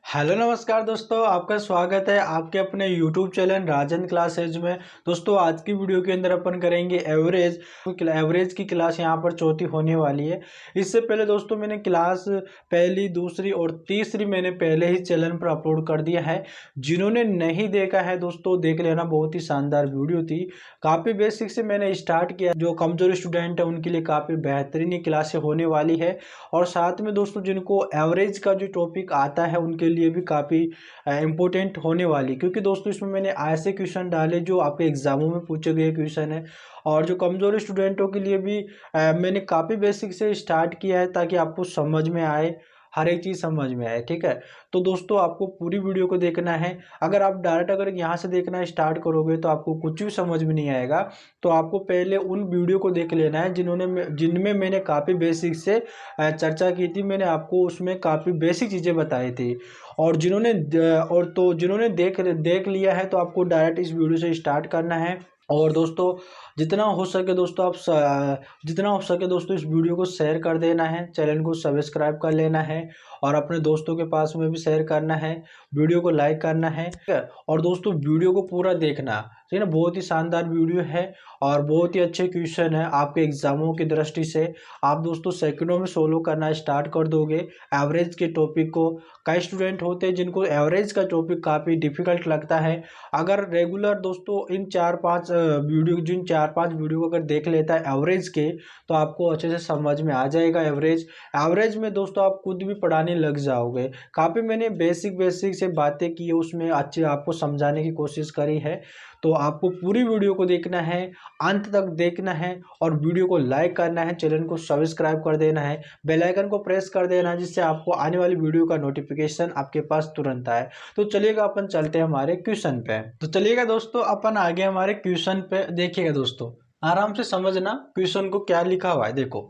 Hello नमस्कार दोस्तों, आपका स्वागत है आपके अपने यूट्यूब चैनल राजन क्लासेज में। दोस्तों आज की वीडियो के अंदर अपन करेंगे एवरेज की क्लास यहाँ पर चौथी होने वाली है। इससे पहले दोस्तों मैंने क्लास पहली, दूसरी और तीसरी मैंने पहले ही चैनल पर अपलोड कर दिया है। जिन्होंने नहीं देखा है दोस्तों देख लेना, बहुत ही शानदार वीडियो थी। काफ़ी बेसिक से मैंने स्टार्ट किया, जो कमज़ोर स्टूडेंट है उनके लिए काफ़ी बेहतरीन क्लासें होने वाली है। और साथ में दोस्तों जिनको एवरेज का जो टॉपिक आता है उनके लिए भी काफ़ी इम्पोर्टेंट होने वाली, क्योंकि दोस्तों इसमें मैंने ऐसे क्वेश्चन डाले जो आपके एग्जामों में पूछे गए क्वेश्चन है। और जो कमज़ोर स्टूडेंटों के लिए भी मैंने काफ़ी बेसिक से स्टार्ट किया है ताकि आपको समझ में आए, हर एक चीज़ समझ में आए। ठीक है, तो दोस्तों आपको पूरी वीडियो को देखना है। अगर यहाँ से देखना स्टार्ट करोगे तो आपको कुछ भी समझ में नहीं आएगा। तो आपको पहले उन वीडियो को देख लेना है जिनमें मैंने काफ़ी बेसिक से चर्चा की थी। मैंने आपको उसमें काफ़ी बेसिक चीज़ें बताई थी। और जिन्होंने देख लिया है तो आपको डायरेक्ट इस वीडियो से स्टार्ट करना है। और दोस्तों जितना हो सके दोस्तों इस वीडियो को शेयर कर देना है, चैनल को सब्सक्राइब कर लेना है और अपने दोस्तों के पास में भी शेयर करना है, वीडियो को लाइक करना है। ठीक है, और दोस्तों वीडियो को पूरा देखना, ठीक है ना। बहुत ही शानदार वीडियो है और बहुत ही अच्छे क्वेश्चन है आपके एग्जामों की दृष्टि से। आप दोस्तों सेकंडों में सोल्व करना स्टार्ट कर दोगे एवरेज के टॉपिक को। कई स्टूडेंट होते हैं जिनको एवरेज का टॉपिक काफ़ी डिफिकल्ट लगता है। अगर रेगुलर दोस्तों जिन चार पांच वीडियो को अगर देख लेता है एवरेज के, तो आपको अच्छे से समझ में आ जाएगा। एवरेज में दोस्तों आप खुद भी पढ़ाने लग जाओगे। काफ़ी मैंने बेसिक से बातें की है, उसमें अच्छे आपको समझाने की कोशिश करी है। तो आपको पूरी वीडियो को देखना है, अंत तक देखना है और वीडियो को लाइक करना है, चैनल को सब्सक्राइब कर देना है, बेल आइकन को प्रेस कर देना है, जिससे आपको आने वाली वीडियो का नोटिफिकेशन आपके पास तुरंत आए। तो चलिएगा अपन चलते हैं हमारे क्वेश्चन पे। तो चलिएगा दोस्तों अपन आगे हमारे क्वेश्चन पे। देखिएगा दोस्तों, आराम से समझना क्वेश्चन को क्या लिखा हुआ है। देखो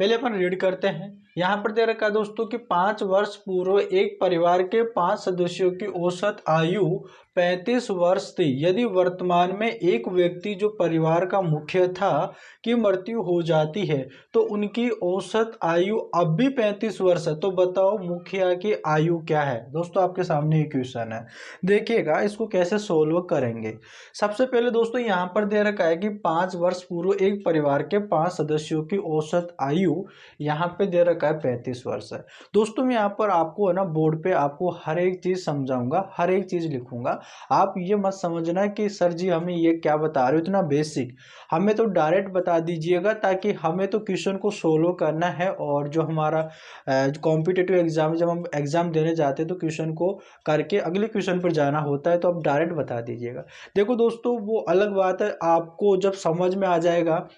पहले अपन रीड करते हैं। यहाँ पर दे रखा है दोस्तों कि 5 वर्ष पूर्व एक परिवार के 5 सदस्यों की औसत आयु 35 वर्ष थी। यदि वर्तमान में एक व्यक्ति जो परिवार का मुखिया था की मृत्यु हो जाती है तो उनकी औसत आयु अब भी 35 वर्ष है। तो बताओ मुखिया की आयु क्या है। दोस्तों आपके सामने ये क्वेश्चन है, देखिएगा इसको कैसे सोल्व करेंगे। सबसे पहले दोस्तों यहाँ पर दे रखा है कि 5 वर्ष पूर्व एक परिवार के 5 सदस्यों की औसत आयु यहाँ पे दे रखा है 35 वर्ष है। दोस्तों मैं यहाँ पर आपको है ना बोर्ड पे आपको हर एक चीज समझाऊंगा, हर एक चीज लिखूंगा। आप ये मत समझना कि सर जी हमें ये क्या बता रहे हो, इतना बेसिक। हमें तो डायरेक्ट बता दीजिएगा, ताकि हमें तो क्वेश्चन को सोल्व करना है। और जो हमारा कॉम्पिटिटिव एग्जाम, जब हम एग्जाम देने जाते हैं तो क्वेश्चन को करके अगले क्वेश्चन पर जाना होता है, तो आप डायरेक्ट बता दीजिएगा। देखो दोस्तों वो अलग बात है, आपको जब समझ में आ जाएगा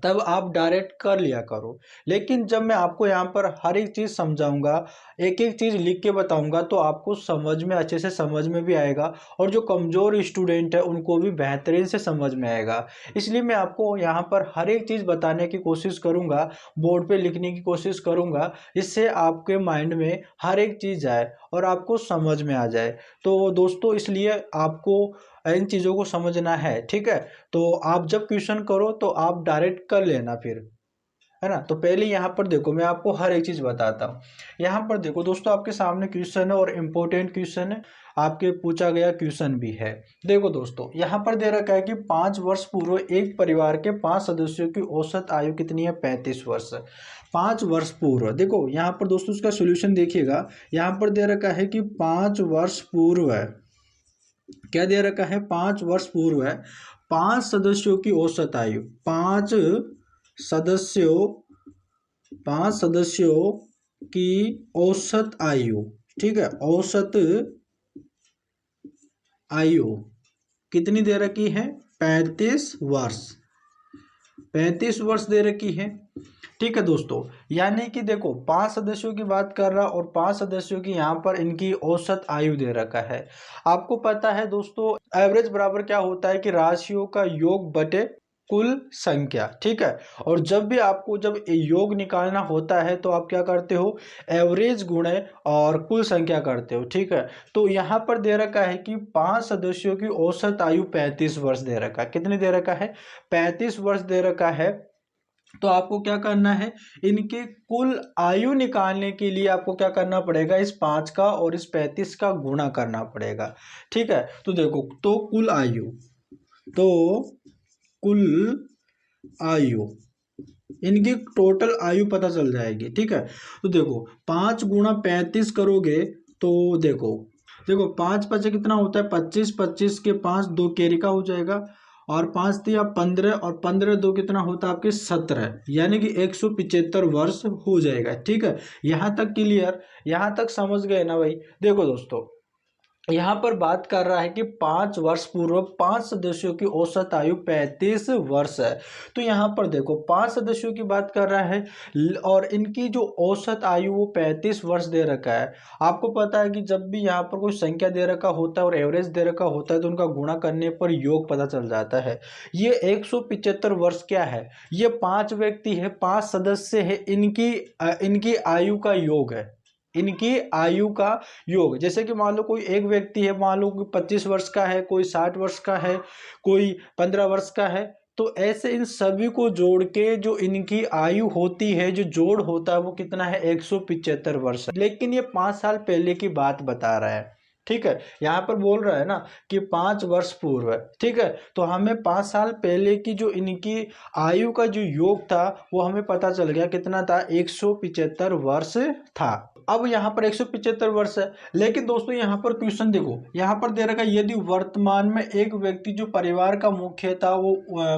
तब आप डायरेक्ट कर लिया करो। लेकिन जब मैं आपको यहाँ पर हर एक चीज़ समझाऊंगा, एक एक चीज़ लिख के बताऊंगा, तो आपको समझ में अच्छे से समझ में भी आएगा और जो कमज़ोर स्टूडेंट है उनको भी बेहतरीन से समझ में आएगा। इसलिए मैं आपको यहाँ पर हर एक चीज़ बताने की कोशिश करूँगा, बोर्ड पे लिखने की कोशिश करूँगा, जिससे आपके माइंड में हर एक चीज़ जाए और आपको समझ में आ जाए। तो दोस्तों इसलिए आपको इन चीज़ों को समझना है, ठीक है। तो आप जब क्वेश्चन करो तो आप डायरेक्ट कर लेना फिर, है ना। तो पहले यहाँ पर देखो मैं आपको हर एक चीज बताता हूँ। यहाँ पर देखो दोस्तों आपके सामने क्वेश्चन है और इम्पोर्टेंट क्वेश्चन है, आपके पूछा गया क्वेश्चन भी है। देखो दोस्तों यहाँ पर दे रखा है कि 5 वर्ष पूर्व एक परिवार के 5 सदस्यों की औसत आयु कितनी है, 35 वर्ष। 5 वर्ष पूर्व, देखो यहाँ पर दोस्तों उसका सोल्यूशन देखिएगा। यहाँ पर दे रखा है कि 5 वर्ष पूर्व है, क्या दे रखा है, 5 वर्ष पूर्व है 5 सदस्यों की औसत आयु, सदस्यों 5 सदस्यों की औसत आयु, ठीक है। औसत आयु कितनी दे रखी है, 35 वर्ष। 35 वर्ष दे रखी है, ठीक है दोस्तों। यानी कि देखो 5 सदस्यों की बात कर रहा और 5 सदस्यों की यहाँ पर इनकी औसत आयु दे रखा है। आपको पता है दोस्तों एवरेज बराबर क्या होता है कि राशियों का योग बटे कुल संख्या, ठीक है। और जब योग निकालना होता है तो आप क्या करते हो, एवरेज गुणे और कुल संख्या करते हो, ठीक है। तो यहाँ पर दे रखा है कि 5 सदस्यों की औसत आयु 35 वर्ष दे रखा है। कितनी दे रखा है, 35 वर्ष दे रखा है। तो आपको क्या करना है, इनके कुल आयु निकालने के लिए आपको क्या करना पड़ेगा, इस 5 का और इस 35 का गुणा करना पड़ेगा। ठीक है, तो देखो, तो कुल आयु, तो कुल आयु, इनकी टोटल आयु पता चल जाएगी। ठीक है, तो देखो 5 गुणा 35 करोगे तो देखो देखो 5 पचे कितना होता है 25, 25 के 5 2 कैरी का हो जाएगा, और 5 दिया 15, और 15 दो कितना होता है आपके 17, यानी कि 175 वर्ष हो जाएगा। ठीक है, यहाँ तक क्लियर, यहाँ तक समझ गए ना भाई। देखो दोस्तों, यहाँ पर बात कर रहा है कि 5 वर्ष पूर्व 5 सदस्यों की औसत आयु 35 वर्ष है। तो यहाँ पर देखो 5 सदस्यों की बात कर रहा है और इनकी जो औसत आयु वो 35 वर्ष दे रखा है। आपको पता है कि जब भी यहाँ पर कोई संख्या दे रखा होता है और एवरेज दे रखा होता है तो उनका गुणा करने पर योग पता चल जाता है। ये 175 वर्ष क्या है, ये 5 व्यक्ति है, 5 सदस्य है, इनकी आयु का योग है, इनकी आयु का योग। जैसे कि मान लो कोई एक व्यक्ति है, मान लो कोई 25 वर्ष का है, कोई 60 वर्ष का है, कोई 15 वर्ष का है, तो ऐसे इन सभी को जोड़ के जो इनकी आयु होती है, जो जोड़ होता है वो कितना है 175 वर्ष। लेकिन ये 5 साल पहले की बात बता रहा है। ठीक है, यहाँ पर बोल रहा है ना कि 5 वर्ष पूर्व है। ठीक है, तो हमें 5 साल पहले की जो इनकी आयु का जो योग था वो हमें पता चल गया कितना था, 175 वर्ष था। अब यहाँ पर 175 वर्ष है, लेकिन दोस्तों यहाँ पर क्वेश्चन देखो, यहाँ पर दे रखा है यदि वर्तमान में एक व्यक्ति जो परिवार का मुख्य था वो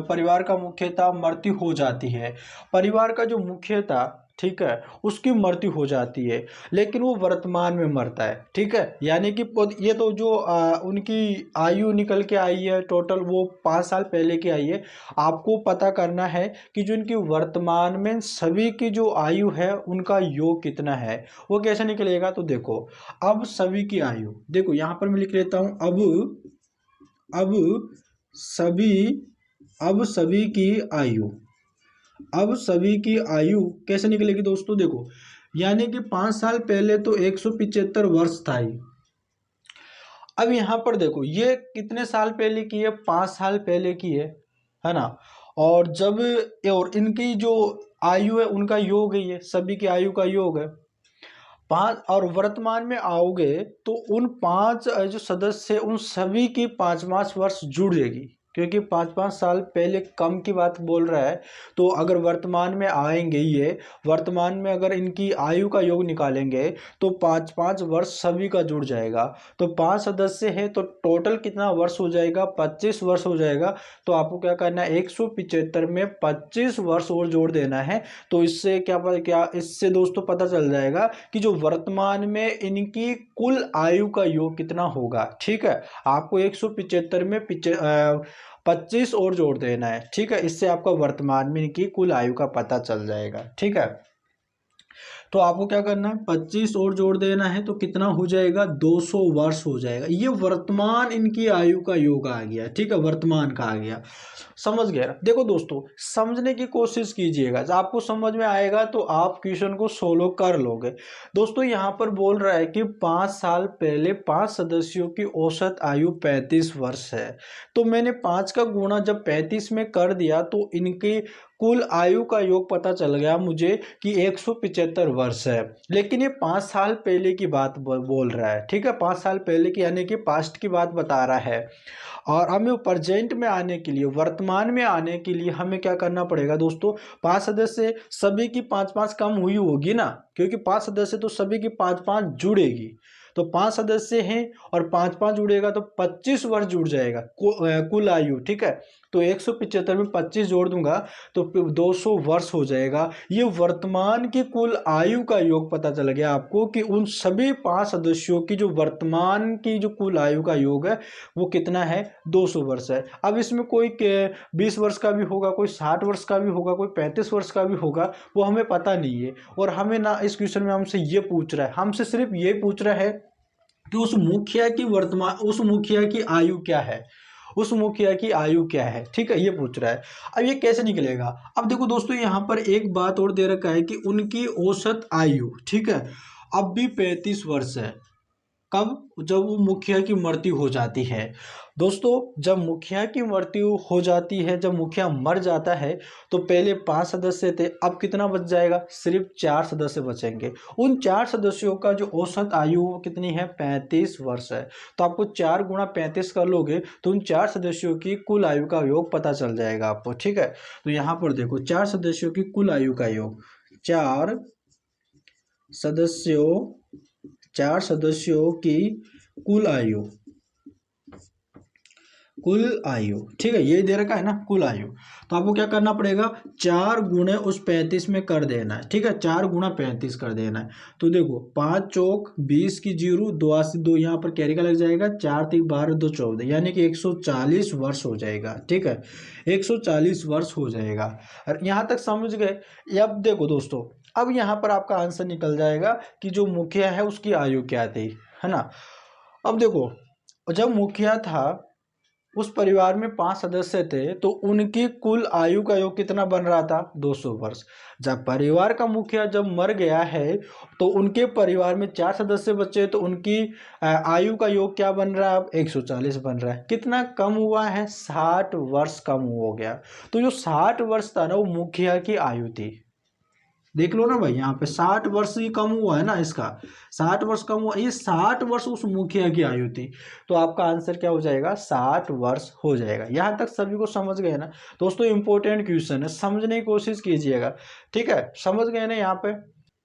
परिवार का मुख्य था मृत्यु हो जाती है, परिवार का जो मुख्य था, ठीक है, उसकी मृत्यु हो जाती है, लेकिन वो वर्तमान में मरता है। ठीक है, यानी कि ये तो जो उनकी आयु निकल के आई है टोटल वो 5 साल पहले की आई है। आपको पता करना है कि जो इनकी वर्तमान में सभी की जो आयु है उनका योग कितना है, वो कैसे निकलेगा। तो देखो, अब सभी की आयु देखो, यहाँ पर मैं लिख लेता हूँ, अब सभी अब सभी की आयु अब सभी की आयु कैसे निकलेगी दोस्तों, देखो, यानी कि 5 साल पहले तो 175 वर्ष था ही। अब यहाँ पर देखो ये कितने साल पहले की है, 5 साल पहले की है ना। और जब और इनकी जो आयु है उनका योग है, ये सभी की आयु का योग है 5, और वर्तमान में आओगे तो उन 5 जो सदस्य है उन सभी की 5-5 वर्ष जुड़ जाएगी, क्योंकि 5-5 साल पहले कम की बात बोल रहा है। तो अगर वर्तमान में आएंगे, ये वर्तमान में अगर इनकी आयु का योग निकालेंगे तो 5-5 वर्ष सभी का जुड़ जाएगा। तो 5 सदस्य है तो टोटल कितना वर्ष हो जाएगा, 25 वर्ष हो जाएगा। तो आपको क्या करना है, 175 में 25 वर्ष और जोड़ देना है। तो इससे क्या इससे दोस्तों पता चल जाएगा कि जो वर्तमान में इनकी कुल आयु का योग कितना होगा। ठीक है, आपको 175 में 25 और जोड़ देना है। ठीक है, इससे आपका वर्तमान में इनकी कुल आयु का पता चल जाएगा। ठीक है, तो आपको क्या करना है, 25 और जोड़ देना है, तो कितना हो जाएगा, 200 वर्ष हो जाएगा। ये वर्तमान इनकी आयु का योग आ गया। ठीक है, वर्तमान का आ गया, समझ गया। देखो दोस्तों, समझने की कोशिश कीजिएगा, जब आपको समझ में आएगा तो आप क्वेश्चन को सोल्व कर लोगे। दोस्तों यहाँ पर बोल रहा है कि 5 साल पहले 5 सदस्यों की औसत आयु 35 वर्ष है। तो मैंने 5 का गुणा जब 35 में कर दिया तो इनकी कुल आयु का योग पता चल गया मुझे कि 175 वर्ष है। लेकिन ये 5 साल पहले की बात बोल रहा है। ठीक है, 5 साल पहले की, यानी कि पास्ट की बात बता रहा है। और हमें प्रेजेंट में आने के लिए, वर्तमान में आने के लिए हमें क्या करना पड़ेगा दोस्तों, 5 सदस्य सभी की 5-5 कम हुई होगी ना, क्योंकि 5 सदस्य तो सभी की 5-5 जुड़ेगी। तो 5 सदस्य हैं और 5-5 जुड़ेगा तो 25 वर्ष जुड़ जाएगा कुल आयु। ठीक है, तो 175 में 25 जोड़ दूंगा तो 200 वर्ष हो जाएगा। ये वर्तमान की कुल आयु का योग पता चल गया आपको कि उन सभी 5 सदस्यों की जो वर्तमान की जो कुल आयु का योग है वो कितना है, 200 वर्ष है। अब इसमें कोई 20 वर्ष का भी होगा, कोई 60 वर्ष का भी होगा, कोई 35 वर्ष का भी होगा, वो हमें पता नहीं है। और हमें ना इस क्वेश्चन में हमसे ये पूछ रहा है, हमसे सिर्फ ये पूछ रहा है कि उस मुखिया की आयु क्या है, उस मुखिया की आयु क्या है। ठीक है, ये पूछ रहा है। अब ये कैसे निकलेगा, अब देखो दोस्तों यहाँ पर एक बात और दे रखा है कि उनकी औसत आयु, ठीक है, अब भी 35 वर्ष है। कब? जब वो मुखिया की मृत्यु हो जाती है। दोस्तों जब मुखिया की मृत्यु हो जाती है, जब मुखिया मर जाता है, तो पहले 5 सदस्य थे, अब कितना बच जाएगा? सिर्फ 4 सदस्य बचेंगे। उन 4 सदस्यों का जो औसत आयु वो कितनी है? 35 वर्ष है। तो आपको 4 गुणा 35 कर लोगे तो उन 4 सदस्यों की कुल आयु का योग पता चल जाएगा आपको। ठीक है, तो यहाँ पर देखो 4 सदस्यों की कुल आयु का योग, 4 सदस्यों 4 सदस्यों की कुल आयु, कुल आयु, ठीक है, ये दे रखा है ना कुल आयु। तो आपको क्या करना पड़ेगा? 4 गुणे उस 35 में कर देना है। ठीक है, 4 गुणा 35 कर देना है। तो देखो 5 चौक 20 की जीरो, 2 8 2 यहाँ पर कैरी का लग जाएगा, 4 3 12 2 14, यानी कि 140 वर्ष हो जाएगा। ठीक है, 140 वर्ष हो जाएगा। और यहाँ तक समझ गए? अब देखो दोस्तों, अब यहाँ पर आपका आंसर निकल जाएगा कि जो मुखिया है उसकी आयु क्या थी, है ना। अब देखो, जब मुखिया था उस परिवार में 5 सदस्य थे, तो उनकी कुल आयु का योग कितना बन रहा था? 200 वर्ष। जब परिवार का मुखिया जब मर गया है, तो उनके परिवार में 4 सदस्य बचे, तो उनकी आयु का योग क्या बन रहा है? अब 140 बन रहा है। कितना कम हुआ है? 60 वर्ष कम हो गया। तो जो 60 वर्ष था ना, वो मुखिया की आयु थी। देख लो ना भाई, यहाँ पे 60 वर्ष ही कम हुआ है ना, इसका 60 वर्ष कम हुआ, ये 60 वर्ष उस मुखिया की आयु थी। तो आपका आंसर क्या हो जाएगा? 60 वर्ष हो जाएगा। यहाँ तक सभी को समझ गए ना दोस्तों? इंपॉर्टेंट क्वेश्चन है, समझने की कोशिश कीजिएगा। ठीक है, समझ गए ना यहाँ पे?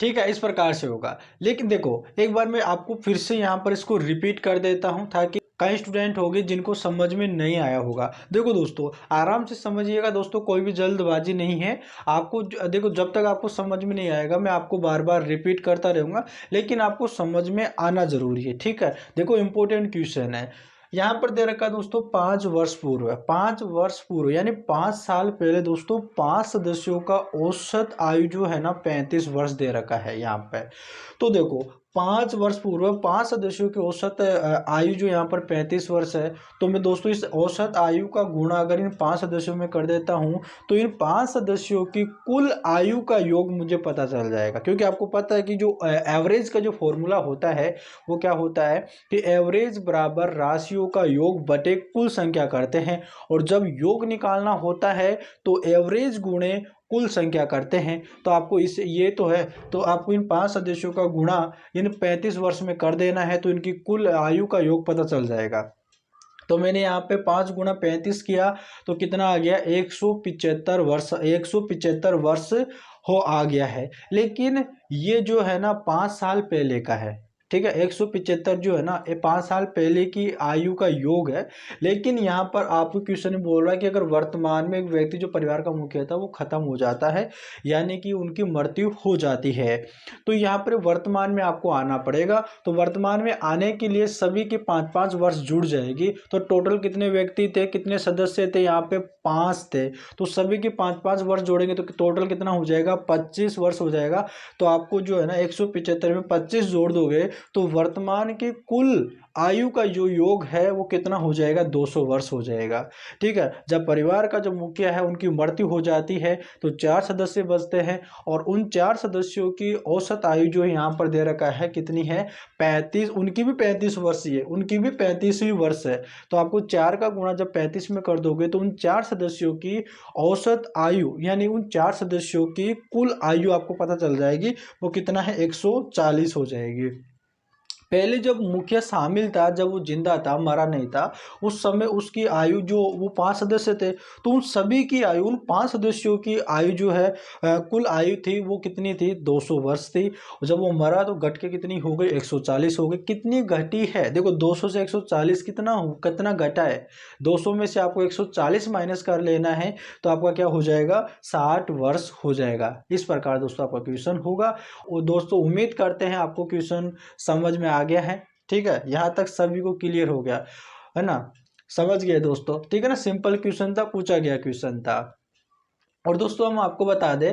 ठीक है, इस प्रकार से होगा। लेकिन देखो, एक बार मैं आपको फिर से यहाँ पर इसको रिपीट कर देता हूँ, ताकि कई स्टूडेंट होंगे जिनको समझ में नहीं आया होगा। देखो दोस्तों, आराम से समझिएगा दोस्तों, कोई भी जल्दबाजी नहीं है। आपको देखो, जब तक आपको समझ में नहीं आएगा मैं आपको बार बार रिपीट करता रहूँगा, लेकिन आपको समझ में आना जरूरी है। ठीक है, देखो इंपॉर्टेंट क्वेश्चन है। यहाँ पर दे रखा है दोस्तों 5 वर्ष पूर्व है, 5 वर्ष पूर्व यानी 5 साल पहले दोस्तों 5 सदस्यों का औसत आयु जो है ना 35 वर्ष दे रखा है यहाँ पे। तो देखो 5 वर्ष पूर्व 5 सदस्यों की औसत आयु जो यहाँ पर 35 वर्ष है। तो मैं दोस्तों इस औसत आयु का गुणा अगर इन 5 सदस्यों में कर देता हूँ, तो इन 5 सदस्यों की कुल आयु का योग मुझे पता चल जाएगा। क्योंकि आपको पता है कि जो एवरेज का जो फॉर्मूला होता है वो क्या होता है कि एवरेज बराबर राशियों का योग बटे कुल संख्या करते हैं, और जब योग निकालना होता है तो एवरेज गुणे कुल संख्या करते हैं। तो आपको इस ये तो है, तो आपको इन 5 सदस्यों का गुणा इन 35 वर्ष में कर देना है, तो इनकी कुल आयु का योग पता चल जाएगा। तो मैंने यहाँ पे 5 गुणा 35 किया, तो कितना आ गया? 175 वर्ष, 175 वर्ष हो आ गया है। लेकिन ये जो है ना 5 साल पहले का है। ठीक है, 175 जो है ना ये 5 साल पहले की आयु का योग है। लेकिन यहाँ पर आपको क्वेश्चन में बोल रहा है कि अगर वर्तमान में एक व्यक्ति जो परिवार का मुखिया था वो खत्म हो जाता है, यानी कि उनकी मृत्यु हो जाती है, तो यहाँ पर वर्तमान में आपको आना पड़ेगा। तो वर्तमान में आने के लिए सभी के 5-5 वर्ष जुड़ जाएगी। तो टोटल कितने व्यक्ति थे, कितने सदस्य थे? यहाँ पे 5 थे। तो सभी के 5-5 वर्ष जोड़ेंगे तो टोटल कितना हो जाएगा? 25 वर्ष हो जाएगा। तो आपको जो है ना 175 में 25 जोड़ दोगे तो वर्तमान की कुल आयु का जो योग है वो कितना हो जाएगा? 200 वर्ष हो जाएगा। ठीक है, जब परिवार का जो मुखिया है उनकी मृत्यु हो जाती है तो 4 सदस्य बचते हैं, और उन 4 सदस्यों की औसत आयु जो यहाँ पर दे रखा है कितनी है? 35। उनकी भी 35 वर्ष ही है, उनकी भी 35 ही वर्ष है। तो आपको 4 का गुणा जब 35 में कर दोगे तो उन 4 सदस्यों की औसत आयु यानी उन 4 सदस्यों की कुल आयु आपको पता चल जाएगी, वो कितना है? 140 हो जाएगी। पहले जब मुखिया शामिल था, जब वो जिंदा था, मरा नहीं था, उस समय उसकी आयु जो वो 5 सदस्य थे, तो उन सभी की आयु, उन 5 सदस्यों की आयु जो है कुल आयु थी वो कितनी थी? 200 वर्ष थी। और जब वो मरा तो घट के कितनी हो गई? 140 हो गई। कितनी घटी है? देखो 200 से 140 कितना घटा है? 200 में से आपको 140 माइनस कर लेना है, तो आपका क्या हो जाएगा? 60 वर्ष हो जाएगा। इस प्रकार दोस्तों आपका क्वेश्चन होगा। और दोस्तों उम्मीद करते हैं आपको क्वेश्चन समझ में आ गया है। ठीक है, यहाँ तक सभी को क्लियर हो गया है ना? समझ गए दोस्तों? ठीक है ना, सिंपल क्वेश्चन था, पूछा गया क्वेश्चन था। और दोस्तों हम आपको बता दें,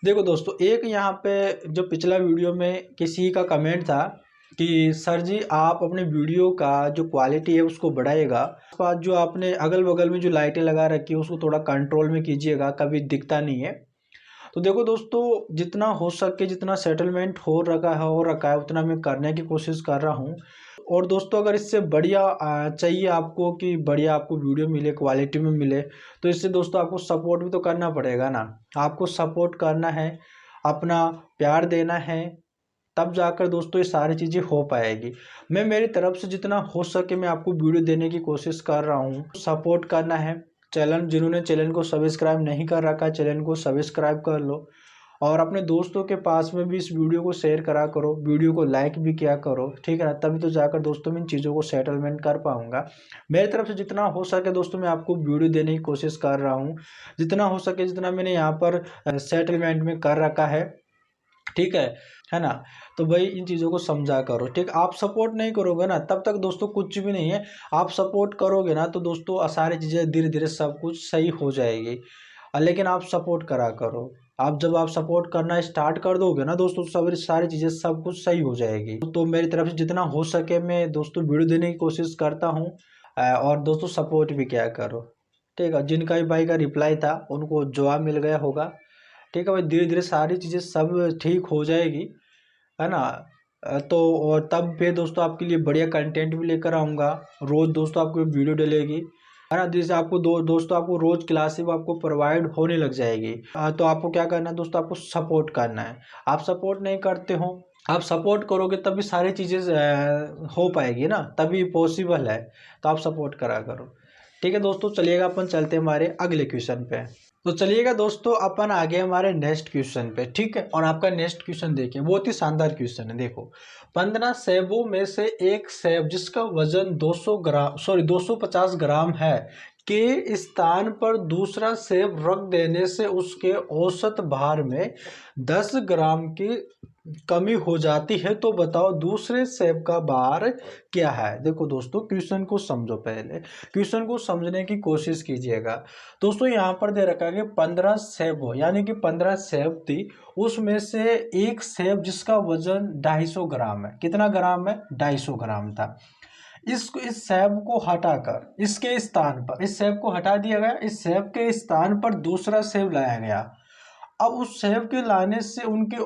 देखो दोस्तों, एक यहाँ पे जो पिछला वीडियो में किसी का कमेंट था कि सर जी आप अपने वीडियो का जो क्वालिटी है उसको बढ़ाइएगा, बाद जो आपने अगल बगल में जो लाइटें लगा रखी है उसको थोड़ा कंट्रोल में कीजिएगा, कभी दिखता नहीं है। तो देखो दोस्तों, जितना हो सके, जितना सेटलमेंट हो रखा है उतना मैं करने की कोशिश कर रहा हूँ। और दोस्तों अगर इससे बढ़िया चाहिए आपको कि बढ़िया आपको वीडियो मिले, क्वालिटी में मिले, तो इससे दोस्तों आपको सपोर्ट भी तो करना पड़ेगा ना। आपको सपोर्ट करना है, अपना प्यार देना है, तब जाकर दोस्तों ये सारी चीज़ें हो पाएगी। मैं मेरी तरफ से जितना हो सके मैं आपको वीडियो देने की कोशिश कर रहा हूँ। सपोर्ट करना है। जिन्होंने चैनल को सब्सक्राइब नहीं कर रखा है, चैनल को सब्सक्राइब कर लो और अपने दोस्तों के पास में भी इस वीडियो को शेयर करा करो, वीडियो को लाइक भी किया करो, ठीक है ना। तभी तो जाकर दोस्तों मैं इन चीज़ों को सेटलमेंट कर पाऊंगा। मेरी तरफ से जितना हो सके दोस्तों मैं आपको वीडियो देने की कोशिश कर रहा हूँ, जितना हो सके, जितना मैंने यहाँ पर सेटलमेंट में कर रखा है, ठीक है ना। तो भाई इन चीज़ों को समझा करो, ठीक। आप सपोर्ट नहीं करोगे ना तब तक दोस्तों कुछ भी नहीं है। आप सपोर्ट करोगे ना तो दोस्तों सारी चीज़ें धीरे धीरे सब कुछ सही हो जाएगी। लेकिन आप सपोर्ट करा करो। जब आप सपोर्ट करना स्टार्ट कर दोगे ना दोस्तों, सब सारी चीज़ें सब कुछ सही हो जाएगी। तो मेरी तरफ से जितना हो सके मैं दोस्तों वीडियो देने की कोशिश करता हूँ और दोस्तों सपोर्ट भी किया करो, ठीक है। जिनका भी भाई का रिप्लाई था उनको जवाब मिल गया होगा, ठीक है भाई। धीरे धीरे सारी चीज़ें सब ठीक हो जाएगी, है ना। तो और तब फिर दोस्तों आपके लिए बढ़िया कंटेंट भी लेकर आऊँगा। रोज़ दोस्तों आपको वीडियो डलेगी, है ना। जैसे आपको दोस्तों आपको रोज़ क्लासेस आपको प्रोवाइड होने लग जाएगी। तो आपको क्या करना है दोस्तों, आपको सपोर्ट करना है। आप सपोर्ट नहीं करते हो, आप सपोर्ट करोगे तभी सारी चीज़ें हो पाएगी ना, तभी पॉसिबल है। तो आप सपोर्ट करा करो, ठीक है दोस्तों। चलिएगा अपन चलते हैं हमारे अगले क्वेश्चन पे। तो चलिएगा दोस्तों अपन आ गए हमारे नेक्स्ट क्वेश्चन पे, ठीक है। और आपका नेक्स्ट क्वेश्चन देखिए, बहुत ही शानदार क्वेश्चन है। देखो, 15 सेबों में से एक सेब जिसका वजन 250 ग्राम है के स्थान पर दूसरा सेब रख देने से उसके औसत भार में 10 ग्राम की कमी हो जाती है। तो बताओ दूसरे सेब का भार क्या है। देखो दोस्तों क्वेश्चन को समझो, पहले क्वेश्चन को समझने की कोशिश कीजिएगा। दोस्तों यहाँ पर दे रखा है कि 15 सेब हो, यानी कि 15 सेब थी, उसमें से एक सेब जिसका वजन 250 ग्राम है। कितना ग्राम है? 250 ग्राम था। इस सेब को हटाकर इसके स्थान पर, इस सेब को हटा दिया गया, इस सेब के स्थान पर दूसरा सेब लाया गया। अब उस सेब के लाने से उनके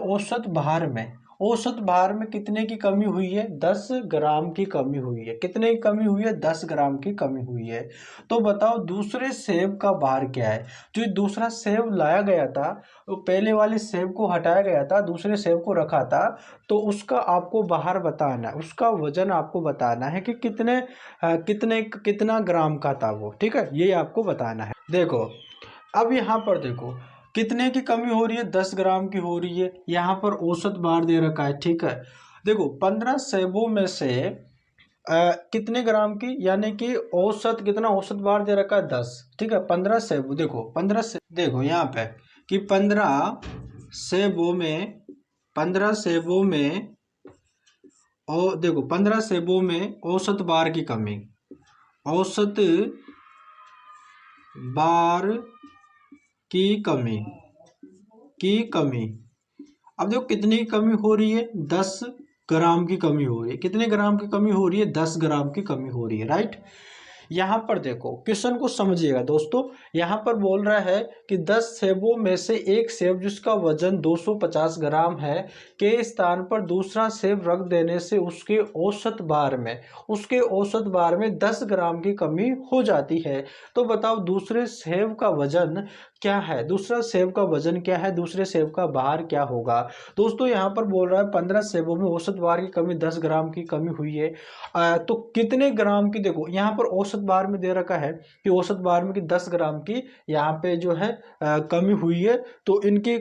औसत भार में कितने की कमी हुई है? 10 ग्राम की कमी हुई है। कितने की कमी हुई है? 10 ग्राम की कमी हुई है। तो बताओ दूसरे सेब का भार क्या है। जो दूसरा सेब लाया गया था, तो पहले वाले सेब को हटाया गया था, दूसरे सेब को रखा था, तो उसका आपको भार बताना है, उसका वजन आपको बताना है कि कितना ग्राम का था वो, ठीक है। ये आपको बताना है। देखो अब यहाँ पर देखो कितने की कमी हो रही है? 10 ग्राम की हो रही है। यहाँ पर औसत भार दे रखा है, ठीक है। देखो 15 सेबों में से कितने ग्राम की, यानी कि औसत कितना, औसत भार दे रखा है 10, ठीक है। 15 सेब, देखो 15 से, देखो यहाँ पे कि 15 सेबों में और देखो 15 सेबों में औसत बार की कमी, औसत बार की कमी। अब देखो कितनी की कमी हो रही है? 10 ग्राम की कमी हो रही है। कितने ग्राम की कमी हो रही है? 10 ग्राम की कमी हो रही है, राइट। यहाँ पर देखो क्वेश्चन को समझिएगा दोस्तों। यहाँ पर बोल रहा है कि 10 सेबों में से एक सेब जिसका वजन 250 ग्राम है के स्थान पर दूसरा सेब रख देने से उसके औसत भार में 10 ग्राम की कमी हो जाती है। तो बताओ दूसरे सेब का वजन क्या है, दूसरा सेब का वजन क्या है, दूसरे सेब का भार क्या होगा। दोस्तों यहाँ पर बोल रहा है 15 सेबों में औसत भार की कमी 10 ग्राम की कमी हुई है। तो कितने ग्राम की, देखो यहाँ पर औसत बार में दे रखा है कि औसत बार में कि 10 ग्राम की यहाँ पे जो है कमी हुई है। तो इनके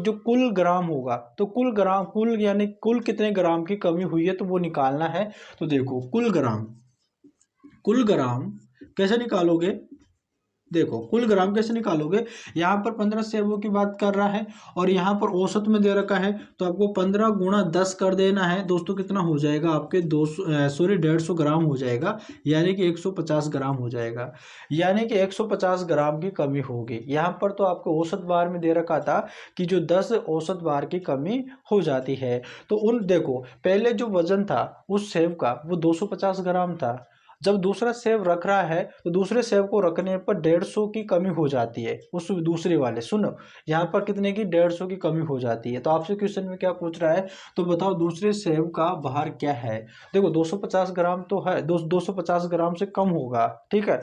जो कुल ग्राम होगा, तो कुल यानी कुल कितने ग्राम की कमी हुई है तो वो निकालना है। तो देखो कुल ग्राम कैसे निकालोगे? देखो कुल ग्राम कैसे निकालोगे? यहाँ पर 15 सेबों की बात कर रहा है और यहाँ पर औसत में दे रखा है, तो आपको 15 गुणा 10 कर देना है दोस्तों। कितना हो जाएगा आपके 150 ग्राम हो जाएगा, यानी कि 150 ग्राम हो जाएगा, यानी कि 150 ग्राम की कमी होगी। यहाँ पर तो आपको औसत बार में दे रखा था कि जो 10 औसत बार की कमी हो जाती है। तो देखो पहले जो वजन था उस सेब का वो 250 ग्राम था, जब दूसरा सेव रख रहा है तो दूसरे सेव को रखने पर 150 की कमी हो जाती है उस दूसरे वाले। सुनो, यहाँ पर कितने की 150 की कमी हो जाती है। तो आपसे क्वेश्चन में क्या पूछ रहा है, तो बताओ दूसरे सेव का भार क्या है। देखो 250 ग्राम तो है, 250 ग्राम से कम होगा, ठीक है।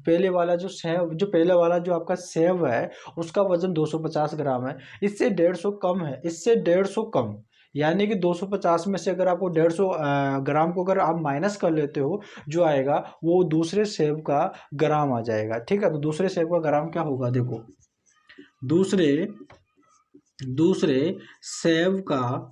पहले वाला जो आपका सेव है उसका वजन 250 ग्राम है, इससे 150 कम है, इससे 150 कम। यानी कि 250 में से अगर आपको 150 ग्राम को अगर आप माइनस कर लेते हो, जो आएगा वो दूसरे सेब का ग्राम आ जाएगा, ठीक है। तो दूसरे सेब का ग्राम क्या होगा, देखो दूसरे दूसरे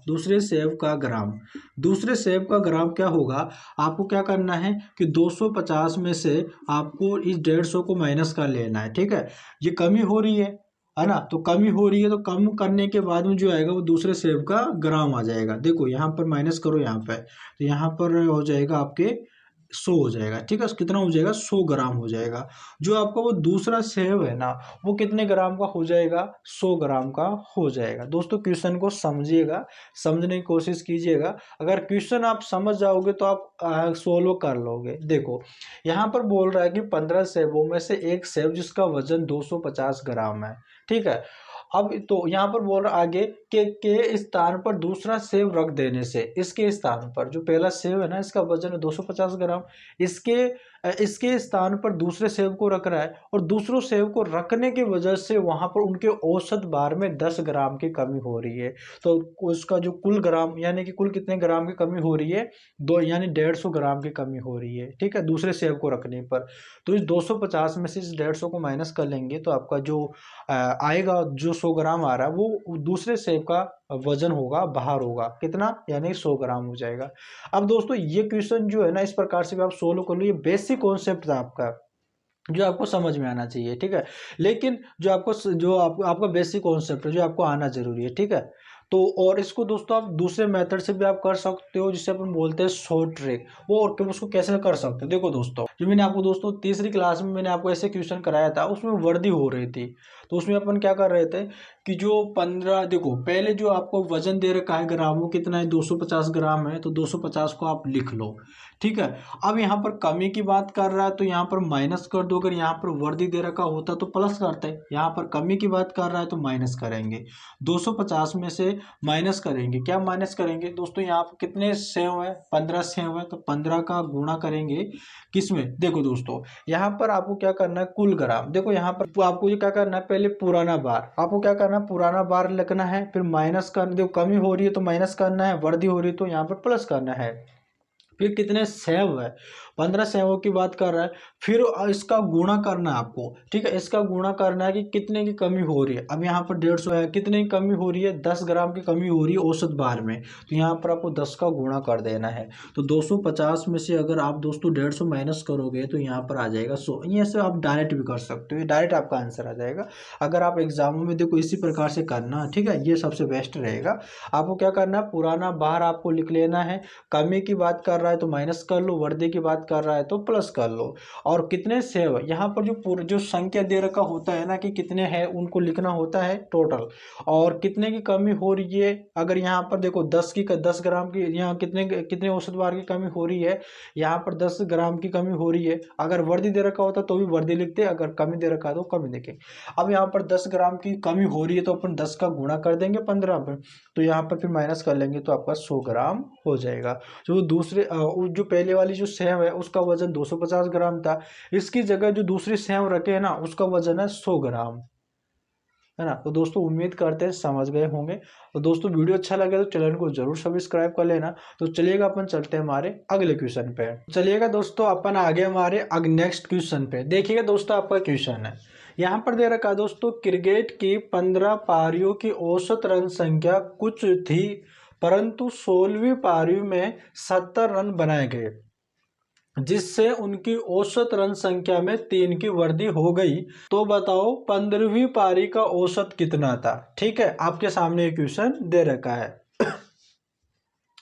दूसरे सेब का ग्राम, दूसरे सेब का ग्राम क्या होगा। आपको क्या करना है कि 250 में से आपको इस 150 को माइनस कर लेना है, ठीक है। ये कमी हो रही है ना, तो कमी हो रही है तो कम करने के बाद में जो आएगा वो दूसरे सेब का ग्राम आ जाएगा। देखो यहाँ पर माइनस करो यहाँ पे, तो यहाँ पर हो जाएगा आपके 100 हो जाएगा, ठीक है। कितना हो जाएगा, 100 ग्राम हो जाएगा। जो आपका वो दूसरा सेव है ना, वो कितने ग्राम का हो जाएगा, 100 ग्राम का हो जाएगा। दोस्तों क्वेश्चन को समझिएगा, समझने की कोशिश कीजिएगा। अगर क्वेश्चन आप समझ जाओगे तो आप सोल्व कर लोगे। देखो यहाँ पर बोल रहा है कि 15 सेबों में से एक सेब जिसका वजन 250 ग्राम है, ठीक है। अब तो यहाँ पर बोल रहा आगे के स्थान पर दूसरा सेव रख देने से, इसके स्थान पर जो पहला सेव है ना, इसका वजन है 250 ग्राम, इसके स्थान पर दूसरे सेव को रख रहा है, और दूसरों सेव को रखने की वजह से वहां पर उनके औसत भार में 10 ग्राम की कमी हो रही है। तो उसका जो कुल ग्राम, यानी कि कुल कितने ग्राम की कमी हो रही है, दो यानी 150 ग्राम की कमी हो रही है, ठीक है, दूसरे सेव को रखने पर। तो इस 250 में से इस 150 को माइनस कर लेंगे तो आपका जो आएगा, जो 100 ग्राम आ रहा है वो दूसरे सेब का वजन होगा, बाहर होगा कितना, यानी 100 ग्राम हो जाएगा। अब दोस्तों ये क्वेश्चन जो है ना, इस प्रकार से भी आप सोल्व कर लो। ये बेसिक कॉन्सेप्ट था आपका, जो आपको समझ में आना चाहिए, ठीक है। लेकिन आपका बेसिक कॉन्सेप्ट है जो आपको आना जरूरी है, ठीक है। तो और इसको दोस्तों आप दूसरे मेथड से भी आप कर सकते हो, जिसे अपन बोलते हैं शॉर्ट ट्रिक। वो और उसको कैसे कर सकते हो, देखो दोस्तों, जो मैंने आपको दोस्तों तीसरी क्लास में मैंने आपको ऐसे क्वेश्चन कराया था, उसमें वर्दी हो रही थी। तो उसमें अपन क्या कर रहे थे कि जो 15, देखो पहले जो आपको वजन दे रखा है ग्राम, वो कितना है, 250 ग्राम है, तो 250 को आप लिख लो, ठीक है। अब यहाँ पर कमी की बात कर रहा है तो यहाँ पर माइनस कर दो, अगर यहाँ पर वर्दी दे रखा होता तो प्लस करते, यहाँ पर कमी की बात कर रहा है तो माइनस करेंगे। 250 में से माइनस करेंगे, क्या माइनस करेंगे दोस्तों, यहाँ पर कितने सेव है, 15 सेव है, तो 15 का गुणा करेंगे किसमें, देखो दोस्तों यहाँ पर आपको क्या करना है, कुल ग्राम। देखो यहाँ पर आपको ये क्या करना है, पहले पुराना बार, आपको क्या करना है, पुराना बार लिखना है, फिर माइनस करना, देखो कमी हो रही है तो माइनस करना है, वर्दी हो रही है तो यहाँ पर प्लस करना है। फिर कितने सेव है, 15 सेवों की बात कर रहा है, फिर इसका गुणा करना है आपको, ठीक है। इसका गुणा करना है कि कितने की कमी हो रही है। अब यहाँ पर 150 है, कितने की कमी हो रही है, 10 ग्राम की कमी हो रही है औसत बार में, तो यहाँ पर आपको 10 का गुणा कर देना है। तो 250 में से अगर आप दोस्तों 150 माइनस करोगे तो यहाँ पर आ जाएगा 100। ये से आप डायरेक्ट भी कर सकते हो, ये डायरेक्ट आपका आंसर आ जाएगा। अगर आप एग्जामों में देखो इसी प्रकार से करना, ठीक है, ये सबसे बेस्ट रहेगा। आपको क्या करना है, पुराना बार आपको लिख लेना है, कमी की बात कर रहा है तो माइनस कर लो, वर्दी की बात कर रहा है तो प्लस कर लो। और कितने सेव, यहाँ पर जो संख्या दे रखा होता है ना कि कितने हैं, उनको लिखना होता है टोटल, और कितने की कमी हो रही है। अगर यहाँ पर देखो 10 ग्राम की, यहाँ कितने कितने औसत बार की कमी हो रही है, यहाँ पर 10 ग्राम की कमी हो रही है। अगर वर्दी दे रखा होता तो भी वर्दी लिखते, अगर कमी दे रखा तो कमी लिखे। अब यहाँ पर 10 ग्राम की कमी हो रही है तो अपन 10 का गुणा कर देंगे 15 पर, तो यहाँ पर फिर माइनस कर लेंगे तो आपका 100 ग्राम हो जाएगा। जो पहले वाली जो सेव है उसका वजन 250 ग्राम था, इसकी जगह जो दूसरी सेव रखे है ना, उसका वजन है 100 ग्राम, है ना। तो दोस्तों उम्मीद करते हैं समझ गए होंगे। तो दोस्तों वीडियो अच्छा लगे तो चैनल को जरूर सब्सक्राइब कर लेना। तो चलिएगा अपन चलते हैं हमारे अगले क्वेश्चन पे। चलिएगा दोस्तों अपन आगे हमारे नेक्स्ट क्वेश्चन पे। देखिएगा दोस्तों आपका क्वेश्चन है, यहाँ पर दे रखा है दोस्तों, क्रिकेट की 15 पारियों की औसत रन संख्या कुछ थी, परंतु 16वीं पारी में 70 रन बनाए गए, जिससे उनकी औसत रन संख्या में 3 की वृद्धि हो गई। तो बताओ 15वीं पारी का औसत कितना था, ठीक है। आपके सामने ये क्वेश्चन दे रखा है।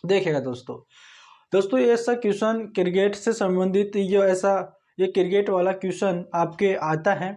देखिएगा दोस्तों ये ऐसा क्वेश्चन क्रिकेट से संबंधित, ये क्रिकेट वाला क्वेश्चन आपके आता है।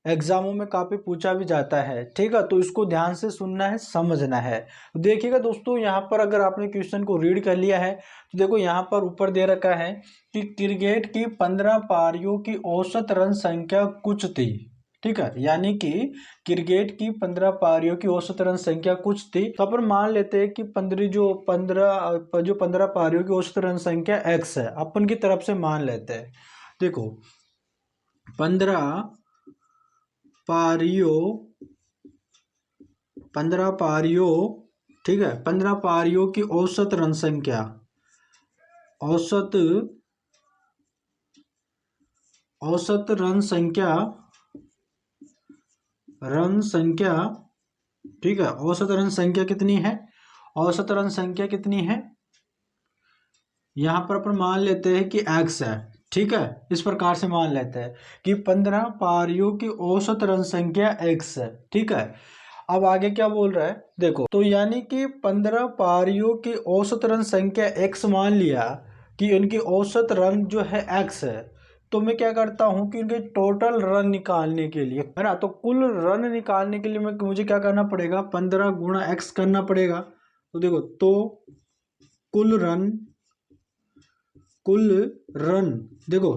एग्जामों में काफी पूछा भी जाता है, ठीक है। तो इसको ध्यान से सुनना है, समझना है। तो देखिएगा दोस्तों, यहाँ पर अगर आपने क्वेश्चन को रीड कर लिया है तो देखो यहाँ पर ऊपर दे रखा है कि क्रिकेट की 15 पारियों की औसत रन संख्या कुछ थी, ठीक है। यानी कि क्रिकेट की 15 पारियों की औसत रन संख्या कुछ थी। तो अपन मान लेते हैं कि 15 पारियों की औसत रन संख्या x है, अपन की तरफ से मान लेते हैं। देखो 15 पारियों 15 पारियों, ठीक है, 15 पारियों की औसत रन संख्या, औसत औसत रन संख्या, ठीक है। औसत रन संख्या कितनी है? औसत रन संख्या कितनी है? यहां पर अपन मान लेते हैं कि x है, ठीक है। इस प्रकार से मान लेते हैं कि 15 पारियों की औसत रन संख्या x है, ठीक है। अब आगे क्या बोल रहा है देखो, तो यानी कि 15 पारियों की औसत रन संख्या x मान लिया कि इनकी औसत रन जो है x है। तो मैं क्या करता हूं कि इनके टोटल रन निकालने के लिए, है ना, तो कुल रन निकालने के लिए मुझे क्या करना पड़ेगा, 15 गुणा x करना पड़ेगा। तो देखो, तो कुल रन देखो,